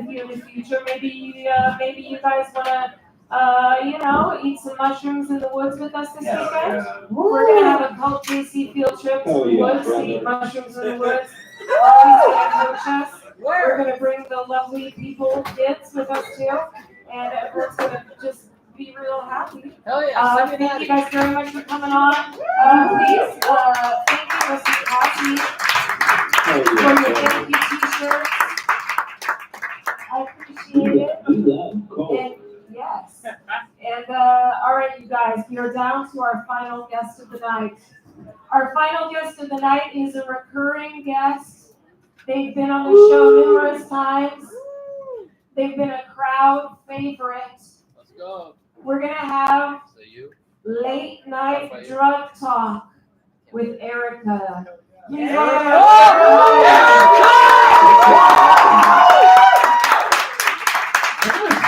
you in the future. Maybe you guys wanna eat some mushrooms in the woods with us this weekend. We're gonna have a Cult JC field trip to the woods to eat mushrooms in the woods. Coach us. We're gonna bring the lovely people, kids, with us too, and everyone's gonna just be real happy. Hell yeah. Thank you guys very much for coming on. Please, thank you, Mr. Cassie, for your thank you t-shirts. I appreciate it. And yes. And all right, you guys, we are down to our final guest of the night. Our final guest of the night is a recurring guest. They've been on the show numerous times. They've been a crowd favorite. Let's go. We're gonna have Say you. late night drug talk with Erica. Please Yeah. welcome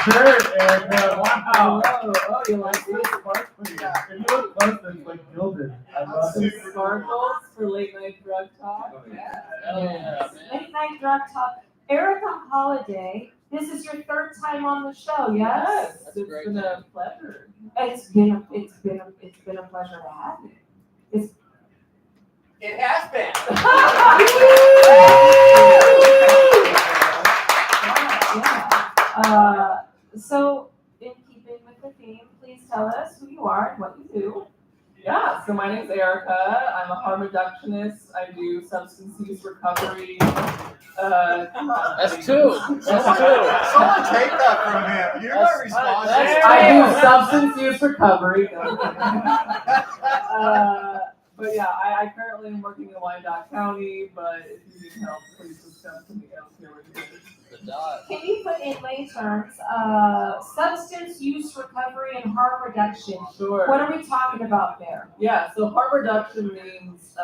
Shirt, Erica. Wow. Oh, you like It's sparkly. If you look close, it's like gilded. I love it. sparkles for late night drug talk? Yes. Hell yeah, man. Late night drug talk. Erica Holiday. This is your third time on the show, yes? It's been a pleasure. It's been a pleasure to have you. It has been. So, in keeping with the theme, please tell us who you are and what you do. Yeah, so my name's Erica. I'm a harm reductionist. I do substance use recovery. That's two. Someone take that from him. You're not responsible. I do substance use recovery. But yeah, I currently am working in Wyandotte County, but if you need help, please just come to me out here with me. Can you put in lay terms, substance use recovery and harm reduction? Sure. What are we talking about there? Yeah, so harm reduction means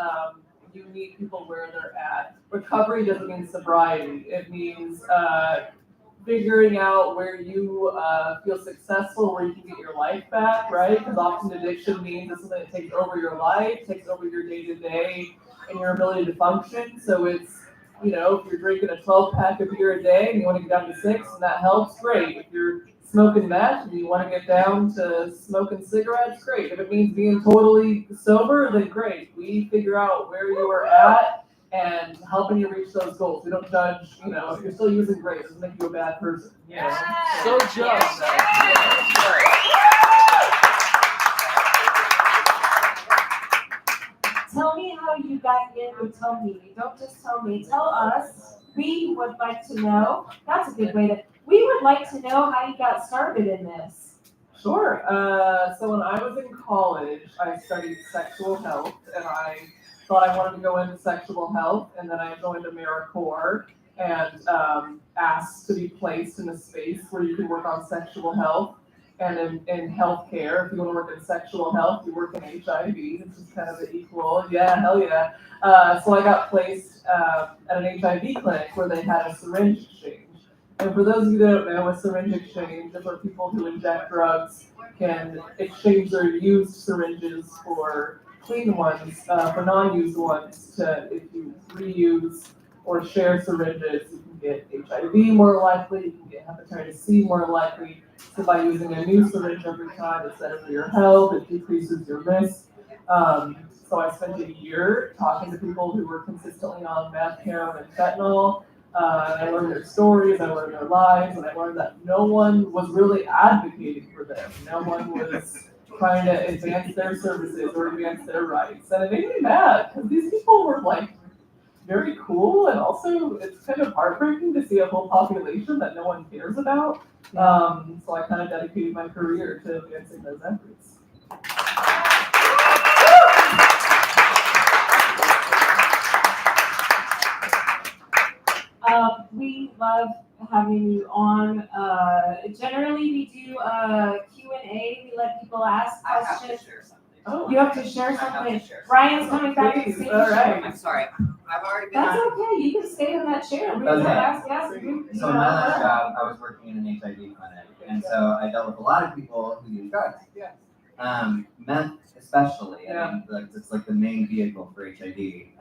you meet people where they're at. Recovery doesn't mean sobriety. It means figuring out where you feel successful, where you can get your life back, right? Because often addiction means it's something that takes over your life, takes over your day-to-day and your ability to function. So it's, you know, if you're drinking a 12-pack of beer a day and you want to get down to 6 and that helps, great. If you're smoking meth and you want to get down to smoking cigarettes, great. If it means being totally sober, then great. We figure out where you are at and helping you reach those goals. We don't judge, you know, if you're still using great, it doesn't make you a bad person. Yeah. So just. Tell me how you got in, tell me. Don't just tell me, tell us. We would like to know. That's a good way to, we would like to know how you got started in this. Sure. So when I was in college, I studied sexual health, and I thought I wanted to go into sexual health, and then I joined AmeriCorps and asked to be placed in a space where you could work on sexual health. And in healthcare, if you want to work in sexual health, you work in HIV, which is kind of an equal. Yeah, hell yeah. So I got placed at an HIV clinic where they had a syringe exchange. And for those of you that don't know, a syringe exchange is where people who inject drugs can exchange their used syringes for clean ones, for non-used ones. If you reuse or share syringes, you can get HIV more likely, you can get hepatitis C more likely. So by using a new syringe every time, it's better for your health, it decreases your risk. So I spent a year talking to people who were consistently on meth, heroin, and fentanyl. I learned their stories, I learned their lives, and I learned that no one was really advocating for them. No one was trying to advance their services or advance their rights. And it made me mad, because these people were like very cool, and also it's kind of heartbreaking to see a whole population that no one cares about. So I kind of dedicated my career to advancing those efforts. We love having you on. Generally, we do Q&A. We let people ask questions. Oh, you have to share something. Ryan's coming back to the stage. All right. I'm sorry. I've already been That's on. okay. You can stay in that chair. We Okay. ask. So in my last job, I was working in an HIV clinic, and so I dealt with a lot of people who use drugs. Yeah. Meth especially. Yeah. I mean, like, it's like the main vehicle for HIV.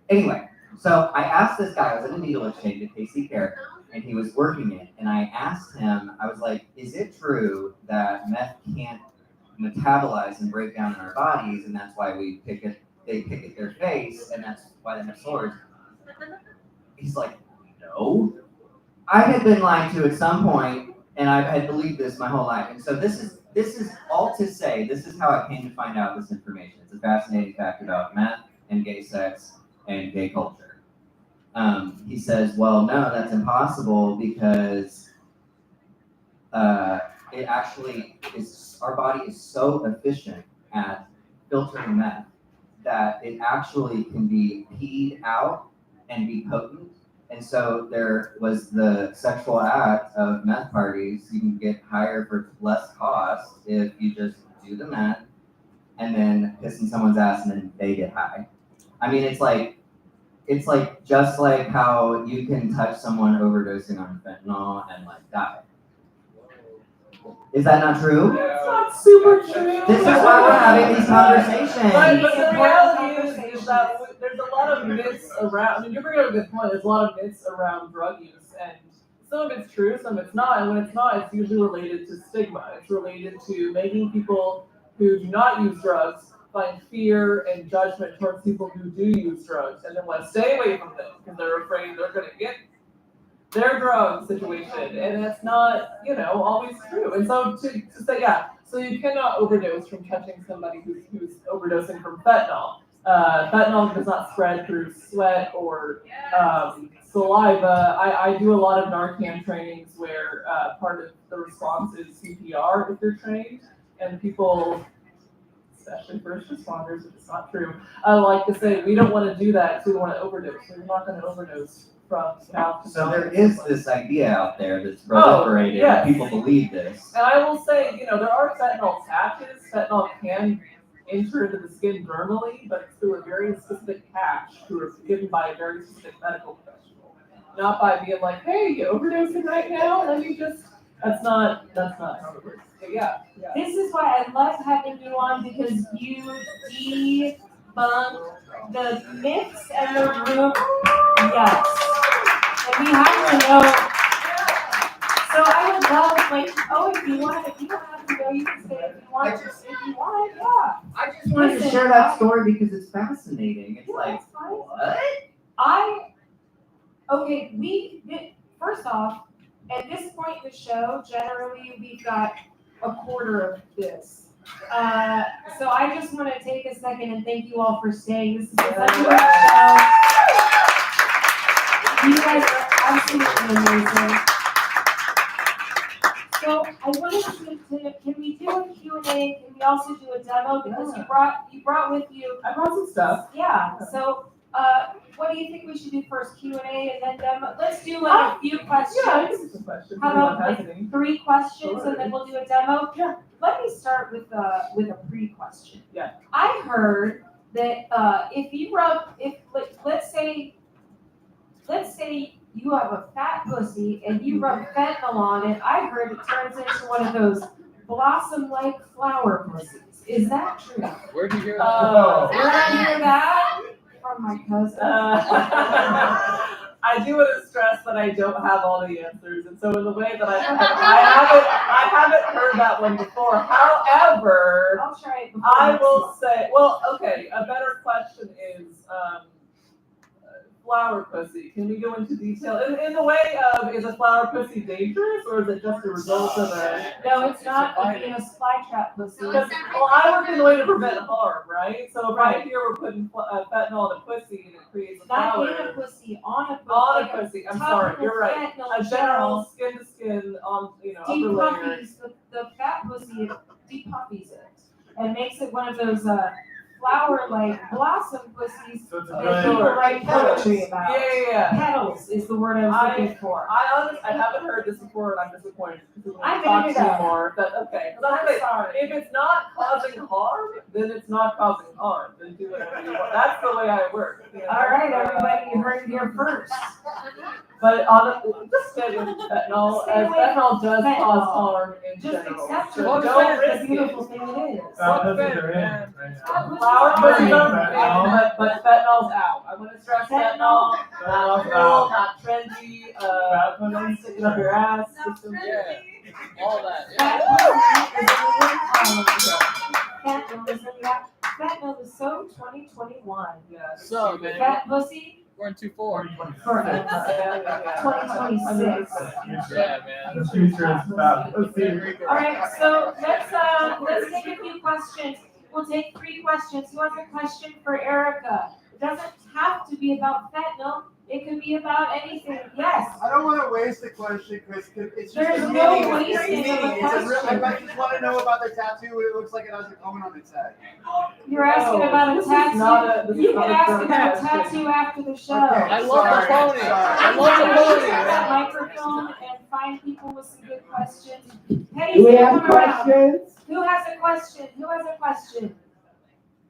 Anyway, so I asked this guy. I was in a needle exchange at KC Care, and he was working it. And I asked him. I was like, "Is it true that meth can't metabolize and break down in our bodies, and that's why we pick it? They pick at their face, and that's why they have sores." He's like, "No." I had been lied to at some point, and I had believed this my whole life. And so this is all to say, this is how I came to find out this information. It's a fascinating fact about meth and gay sex and gay culture. He says, well, no, that's impossible because it actually is, our body is so efficient at filtering meth that it actually can be peed out and be potent. And so there was the sexual act of meth parties. You can get higher for less cost if you just do the meth and then piss in someone's ass and then they get high. I mean, it's like just like how you can touch someone overdosing on fentanyl and like die. Is that not true? It's not super true. This is why we're having these conversations. But the reality is that there's a lot of myths around. I mean, you're bringing up a good point. There's a lot of myths around drug use, and some of it's true, some of it's not, and when it's not, it's usually related to stigma. It's related to making people who do not use drugs find fear and judgment towards people who do use drugs, and then want to stay away from them because they're afraid they're going to get their drug situation, and that's not, always true. And so to say, so you cannot overdose from touching somebody who's overdosing from fentanyl. Fentanyl does not spread through sweat or saliva. I do a lot of Narcan trainings where part of the response is CPR if you're trained, and people, especially first responders, if it's not true, I like to say we don't want to do that, so we don't want to overdose. We're not going to overdose from mouth to So mouth. there is this idea out there that's proliferated, yes. and people believe this. And I will say, there are fentanyl patches. Fentanyl can enter into the skin dermally, but it's through a very specific patch given by a very specific medical professional. Not by being like, hey, you overdosing right now? Let me just, that's not how it works. But yeah. This is why I love having you on, because you debunk the myths and the rumors. Yes. And we have to know. So I would love, if you want, if you don't have to go, you can stay if you want. Yeah. I just wanted to share that story because it's fascinating. It's like, what? First off, at this point in the show, generally we've got a quarter of this. So I just want to take a second and thank you all for staying. This is such a great show. You guys are absolutely amazing. So I wanted to can we do a Q&A? Can we also do a demo? Because you brought with you. I brought some stuff. Yeah. So what do you think we should do first? Q&A and then demo? Let's do a few questions. Yeah, I think some questions. How about 3 questions and then we'll do a demo? Yeah. Let me start with a pre-question. Yeah. I heard that let's say you have a fat pussy and you rub fentanyl on it, I heard it turns into one of those blossom-like flower pussies. Is that true? Where'd you hear that? Where'd I hear that? From my cousin. I do want to stress that I don't have all the answers, and so in the way that I haven't heard that one before. However, I'll try it. I will say, a better question is flower pussy. Can we go into detail in the way of, is a flower pussy dangerous, or is it just a result of a? No, it's not a Venus flytrap pussy. Because, I work in the way to prevent harm, right? So right here we're putting fentanyl in a pussy and it creates a flower. Not in a pussy, on a pussy. On a pussy. I'm sorry, you're right. Fentanyl A general skin to skin on, upper layer. Depuffies the fat pussy, it depuffies it and makes it one of those flower-like blossom pussies So it's a that good- people write poetry about. Yeah. Petals is the word I was looking for. I haven't heard this before, and I'm disappointed. Because I'm we gonna talk do to you that. more. But okay, I'm sorry. if it's not causing harm, then it's not causing harm. Then do whatever you want. That's the way I work. All right, everybody, you heard it here first. But just stay with fentanyl, as fentanyl does Fentanyl. cause harm in Just general. accept So it. don't It's risk a beautiful it. thing it is. That's what they're in right now. Flower pussies are Fentanyl. but fentanyl's out. I want to stress fentanyl. Not cool, out. not trendy. Fat Don't pussy? stick it up your ass. Yeah. All that. Fentanyl is so 2021. Yeah. So, man, Fat pussy we're in 2-4. forever. 2026. Yeah, man. The future is fat pussy. All right, so let's take a few questions. We'll take 3 questions. Who has a question for Erica? It doesn't have to be about fentanyl. It can be about anything. Yes. I don't want to waste the question because it's just There's a no meeting. wasting of a I just want to know about the tattoo. It looks like it has a cone on its head. You're asking No, about a this is not tattoo. this is You not can a ask drug about a testing. tattoo after the show. Okay. I love the pony. I love the Take pony. that microphone and find people with some good questions. Penny's Do we gonna have come around. questions? Who has a question? Who has a question?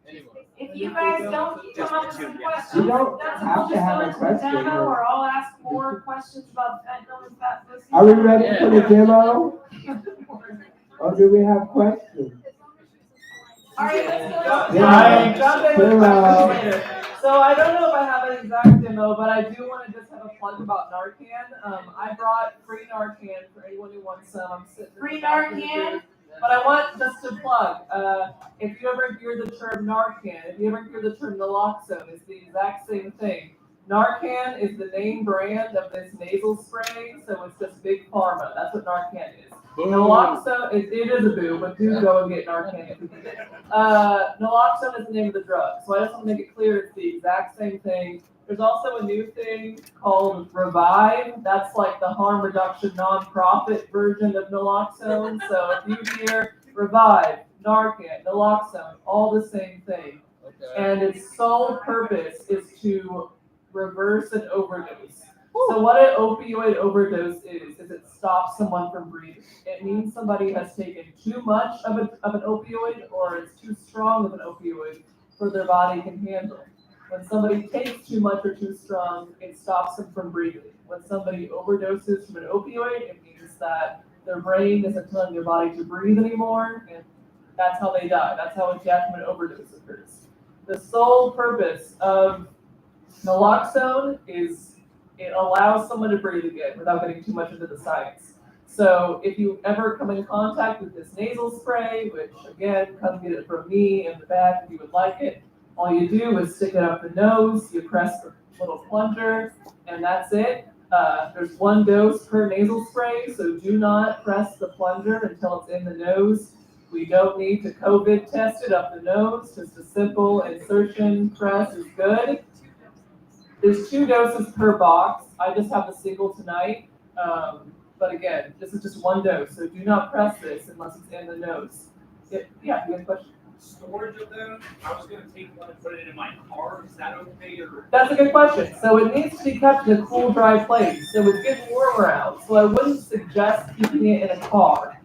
Anyway. If you guys don't come up with some questions, You don't that's have we'll to just have go a into a question, demo, but- or I'll ask more questions about fentanyl and fat pussy. Are we ready for the demo? Or do we have questions? All right, let's go. Yeah. Jump in with Hello. questions later. So I don't know if I have an exact demo, but I do want to just have a plug about Narcan. I brought free Narcan for anyone who wants some. I'm sitting in the Free back of the Narcan? booth. But I want just to plug, if you ever hear the term Narcan, if you ever hear the term naloxone, it's the exact same thing. Narcan is the name brand of this nasal spray, so it's just big pharma. That's what Narcan is. Naloxone, it is a boo, but do go and get Narcan if you can get it. Naloxone is the name of the drug, so I just want to make it clear it's the exact same thing. There's also a new thing called Revive. That's like the harm reduction nonprofit version of naloxone. So if you hear Revive, Narcan, naloxone, all the same thing. Okay. And its sole purpose is to reverse an overdose. So what an opioid overdose is it stops someone from breathing. It means somebody has taken too much of an opioid or it's too strong of an opioid for their body can handle. When somebody takes too much or too strong, it stops them from breathing. When somebody overdoses from an opioid, it means that their brain isn't telling their body to breathe anymore, and that's how they die. That's how a death from an overdose occurs. The sole purpose of naloxone is it allows someone to breathe again without getting too much into the science. So if you ever come in contact with this nasal spray, which again, come get it from me in the back if you would like it, all you do is stick it up the nose, you press the little plunger, and that's it. There's one dose per nasal spray, so do not press the plunger until it's in the nose. We don't need to COVID test it up the nose, just a simple insertion press is good. There's 2 doses per box. I just have the single tonight. But again, this is just 1 dose, so do not press this unless it's in the nose. Yeah, you have a question? Storage of them, I was gonna take one and put it in my car, is that okay, or? That's a good question. So it needs to be kept in a cool, dry place. So it's getting warmer out. So I wouldn't suggest keeping it in a car.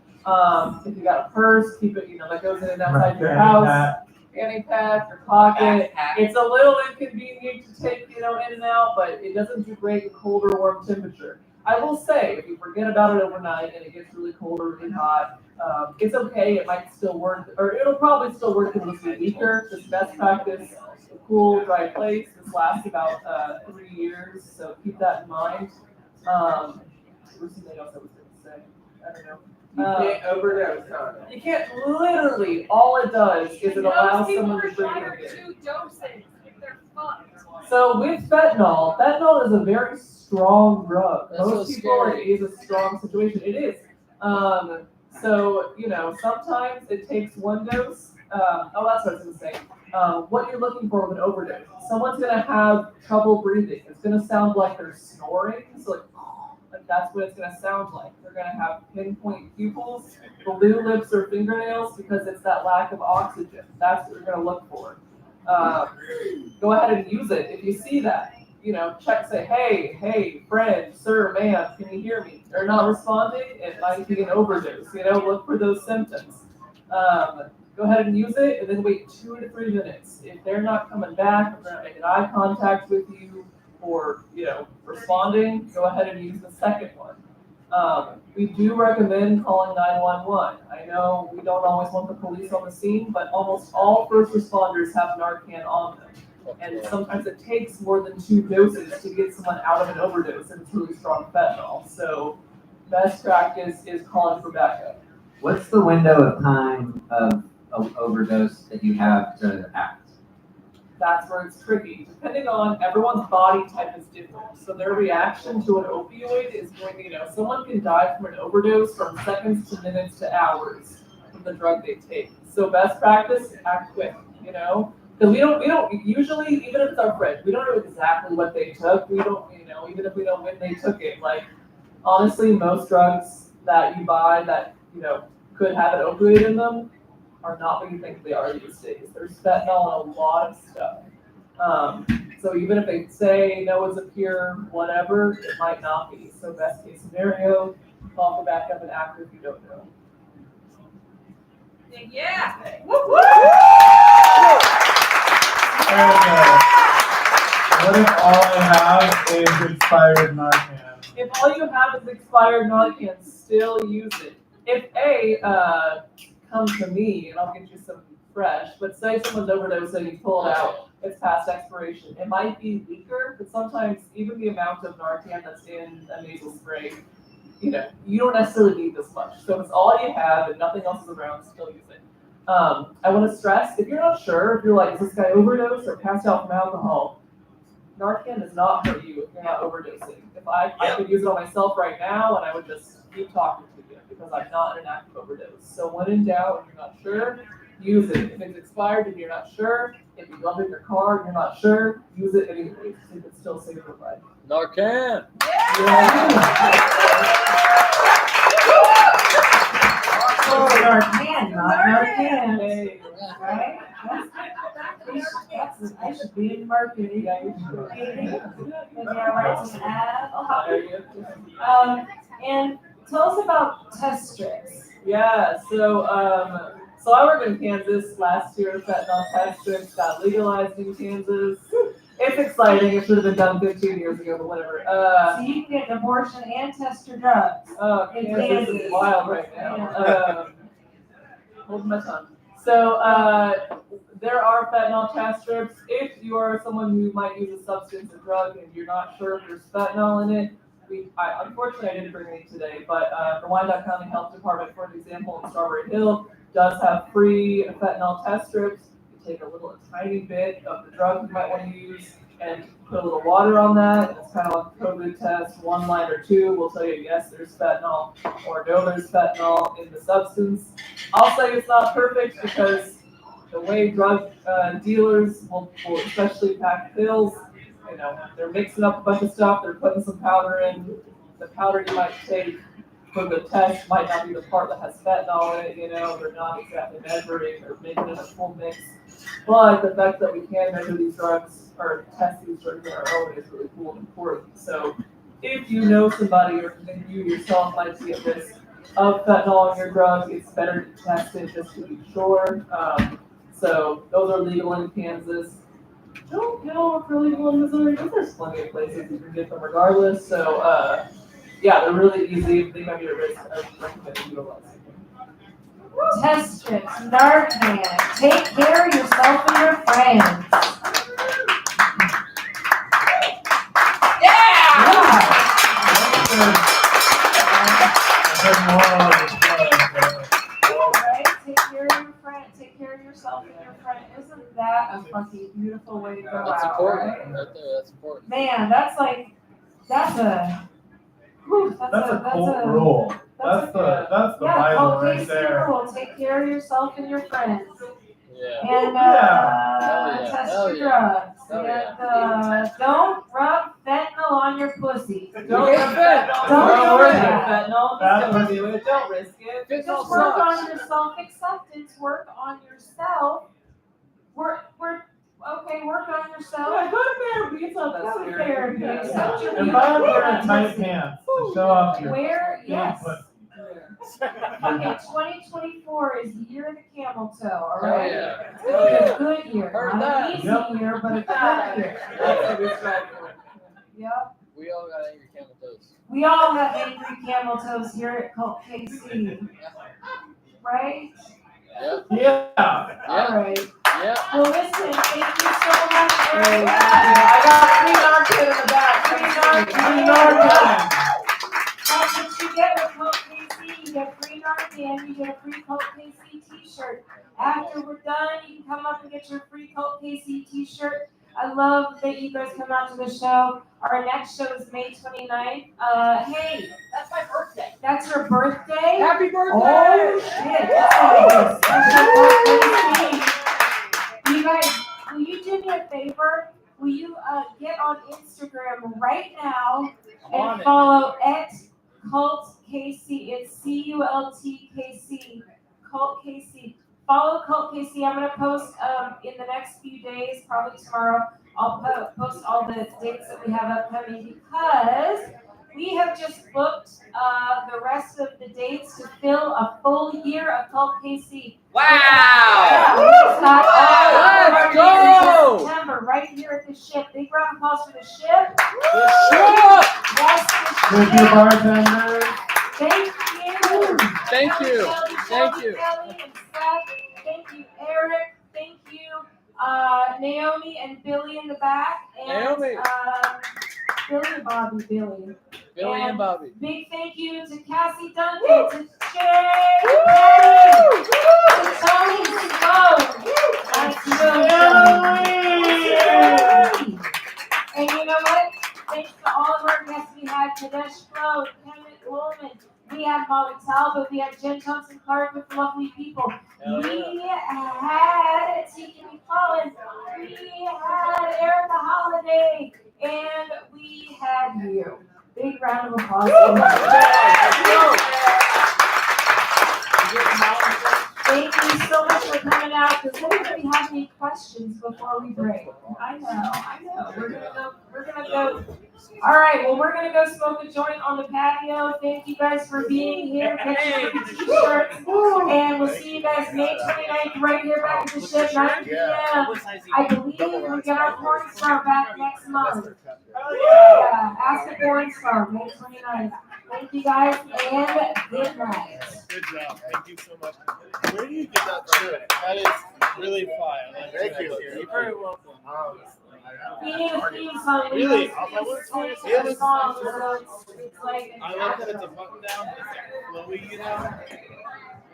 If you got a purse, keep it, that goes in and outside your house. Fanny pack or pocket. It's a little inconvenient to take, in and out, but it doesn't do great in cold or warm temperature. I will say, if you forget about it overnight and it gets really cold or really hot, it's okay. It might still work, or it'll probably still work in this weaker. Just best practice, a cool, dry place. This lasts about 3 years, so keep that in mind. There's something else I was going to say. I don't know. You can't overdose on it. You can't literally, all it does is it allows someone to breathe require again. 2 doses if they're fucked. So with fentanyl is a very strong drug. That's Most so people, scary. it is a strong situation. It is. So, sometimes it takes 1 dose. That's what I was going to say. What you're looking for with an overdose. Someone's going to have trouble breathing. It's going to sound like they're snoring. So like that's what it's going to sound like. They're going to have pinpoint pupils, blue lips or fingernails because it's that lack of oxygen. That's what you're going to look for. Go ahead and use it. If you see that, check, say, hey, friend, sir, ma'am, can you hear me? They're not responding. It might be an overdose. Look for those symptoms. Go ahead and use it and then wait 2 to 3 minutes. If they're not coming back, if they're not making eye contact with you, or responding, go ahead and use the second one. We do recommend calling 911. I know we don't always want the police on the scene, but almost all first responders have Narcan on them. And sometimes it takes more than 2 doses to get someone out of an overdose and it's really strong fentanyl. So best practice is calling for backup. What's the window of time of overdose that you have to act? That's where it's tricky. Depending on everyone's body type is different. So their reaction to an opioid is going to, someone can die from an overdose from seconds to minutes to hours from the drug they take. So best practice, act quick, because we don't usually, even if it's our friend, we don't know exactly what they took. We don't, even if we know when they took it. Like, honestly, most drugs that you buy that, could have an opioid in them are not what you think they are these days. There's fentanyl in a lot of stuff. So even if they say no, it's a pure whatever, it might not be. So best case scenario, call for backup and act if you don't know. Yeah. What if all I have is expired Narcan? If all you have is expired Narcan, still use it. If come to me and I'll get you some fresh, but say someone's overdosed and you pull it out, it's past expiration. It might be weaker, but sometimes even the amount of Narcan that's in a nasal spray, you don't necessarily need this much. So if it's all you have and nothing else is around, still use it. I want to stress, if you're not sure, if you're like, is this guy overdosed or passed out from alcohol, Narcan does not hurt you if you're not overdosing. If I could use it on myself right now, and I would just keep talking to you because I'm not in an active overdose. So when in doubt, and you're not sure, use it. If it's expired and you're not sure, if you love it in your car and you're not sure, use it anyways. If it's still safe for life. Narcan. Narcan, not Narcan. Right? I should be in marketing. Maybe I write some ads. And tell us about test strips. Yeah, so I worked in Kansas last year. Fentanyl test strips got legalized in Kansas. It's exciting. It should have been done 15 years ago, but whatever. So you can get an abortion and test your drugs. Oh, Kansas is wild right now. Hold my tongue. So there are fentanyl test strips. If you are someone who might use a substance or drug and you're not sure if there's fentanyl in it, unfortunately I didn't bring any today, but the Wyandotte County Health Department, for example, in Strawberry Hill, does have free fentanyl test strips. You take a tiny bit of the drug you might want to use and put a little water on that. It's kind of like a COVID test. One line or two will tell you yes, there's fentanyl, or no, there's fentanyl in the substance. I'll say it's not perfect because the way drug dealers will especially pack pills, they're mixing up a bunch of stuff. They're putting some powder in. The powder you might take for the test might not be the part that has fentanyl in it. They're not exactly measuring or making it a full mix. But the fact that we can measure these drugs or test these drugs on our own is really cool and important. So if you know somebody or you yourself might be at risk of fentanyl in your drug, it's better to test it just to be sure. So those are legal in Kansas. Don't know if they're legal in Missouri, but there's plenty of places you can get them regardless. So yeah, they're really easy. They might be at risk. I recommend utilizing them. Test strips, Narcan. Take care of yourself and your friends. Right? Take care of your friend. Take care of yourself and your friend. Isn't that a fucking beautiful way to go That's out? important. Right? Right there, that's important. Man, that's a cult rule. That's the Bible right there. Rule. Take care of yourself and your friends. Yeah. And test Hell your yeah. drugs. And don't rub fentanyl on your pussy. Don't rub fentanyl. Don't risk do it. that. Fentanyl. Just don't do it. Don't risk it. Just work on your self-acceptance. Work on yourself. Work on yourself. Yeah, go to therapy. It's not that Go to scary. therapy. Yeah. Accept your And buy a pair of pussy. tight pants to show off your Yes. pussy. Okay, 2024 is the year of the camel toe, all right? yeah. It's a good year. Heard Not that. an easy Yep. year, but a good year. That's a good strategy. Yep. We all got angry camel toes. We all have angry camel toes here at Cult KC. Right? Yep. Yeah. All right. Yep. Well, listen, thank you so much, Eric. I got 3 Narcan in the back. 3 Narcan. That's what you get with Cult KC. You get free Narcan, you get a free Cult KC t-shirt. After we're done, you can come up and get your free Cult KC t-shirt. I love that you guys come out to the show. Our next show is May 29th. Hey, That's my birthday. that's your birthday? Happy birthday! Oh, shit. That's like this. You guys, will you do me a favor? Will you get on Instagram right now and follow @Cult KC? It's CULTKC. Cult KC. Follow Cult KC. I'm gonna post in the next few days, probably tomorrow. I'll post all the dates that we have upcoming because we have just booked the rest of the dates to fill a full year of Cult KC. Wow! Yeah, we just got all Let's of our go! September right here at the ship. Big round of applause for the ship. The ship! Yes, the Thank ship. you, bartender. Thank you. Thank you. Shelby, Thank you. Kelly, and Seth. Thank you, Eric. Thank you, Naomi and Billy in the back, and Naomi. Billy and Bobby, Billy. Billy and Bobby. Big thank you to Cassie Duncan, to Jay, to Patty, to Tony Sloan. Nice to know. And you know what? Thanks to all of our guests we had, Kadesh Flo, Kevin Coleman. We had Molly Talbot, we had Jen Thompson Clark with lovely people. We had Tiki McClellan, we had Erica Holiday, and we had you. Big round of applause. Thank you so much for coming out. Does anybody have any questions before we break? I know. We're gonna go. All right, well, we're gonna go smoke a joint on the patio. Thank you guys for being here. Catch you for the t-shirts. And we'll see you guys May 29th right here back at the ship, 9 p.m. I believe we get our porn star back next month. Yeah, ask the porn star, May 29th. Thank you guys, and good night. Good job. Thank you so much. Where do you get that shirt? That is really fire. Thank you. You're very welcome. We need a theme song. We Really? need a song. So it's like I love that it's a button down. It's like flowy, you know?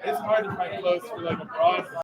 It's hard to find clothes for like a broad.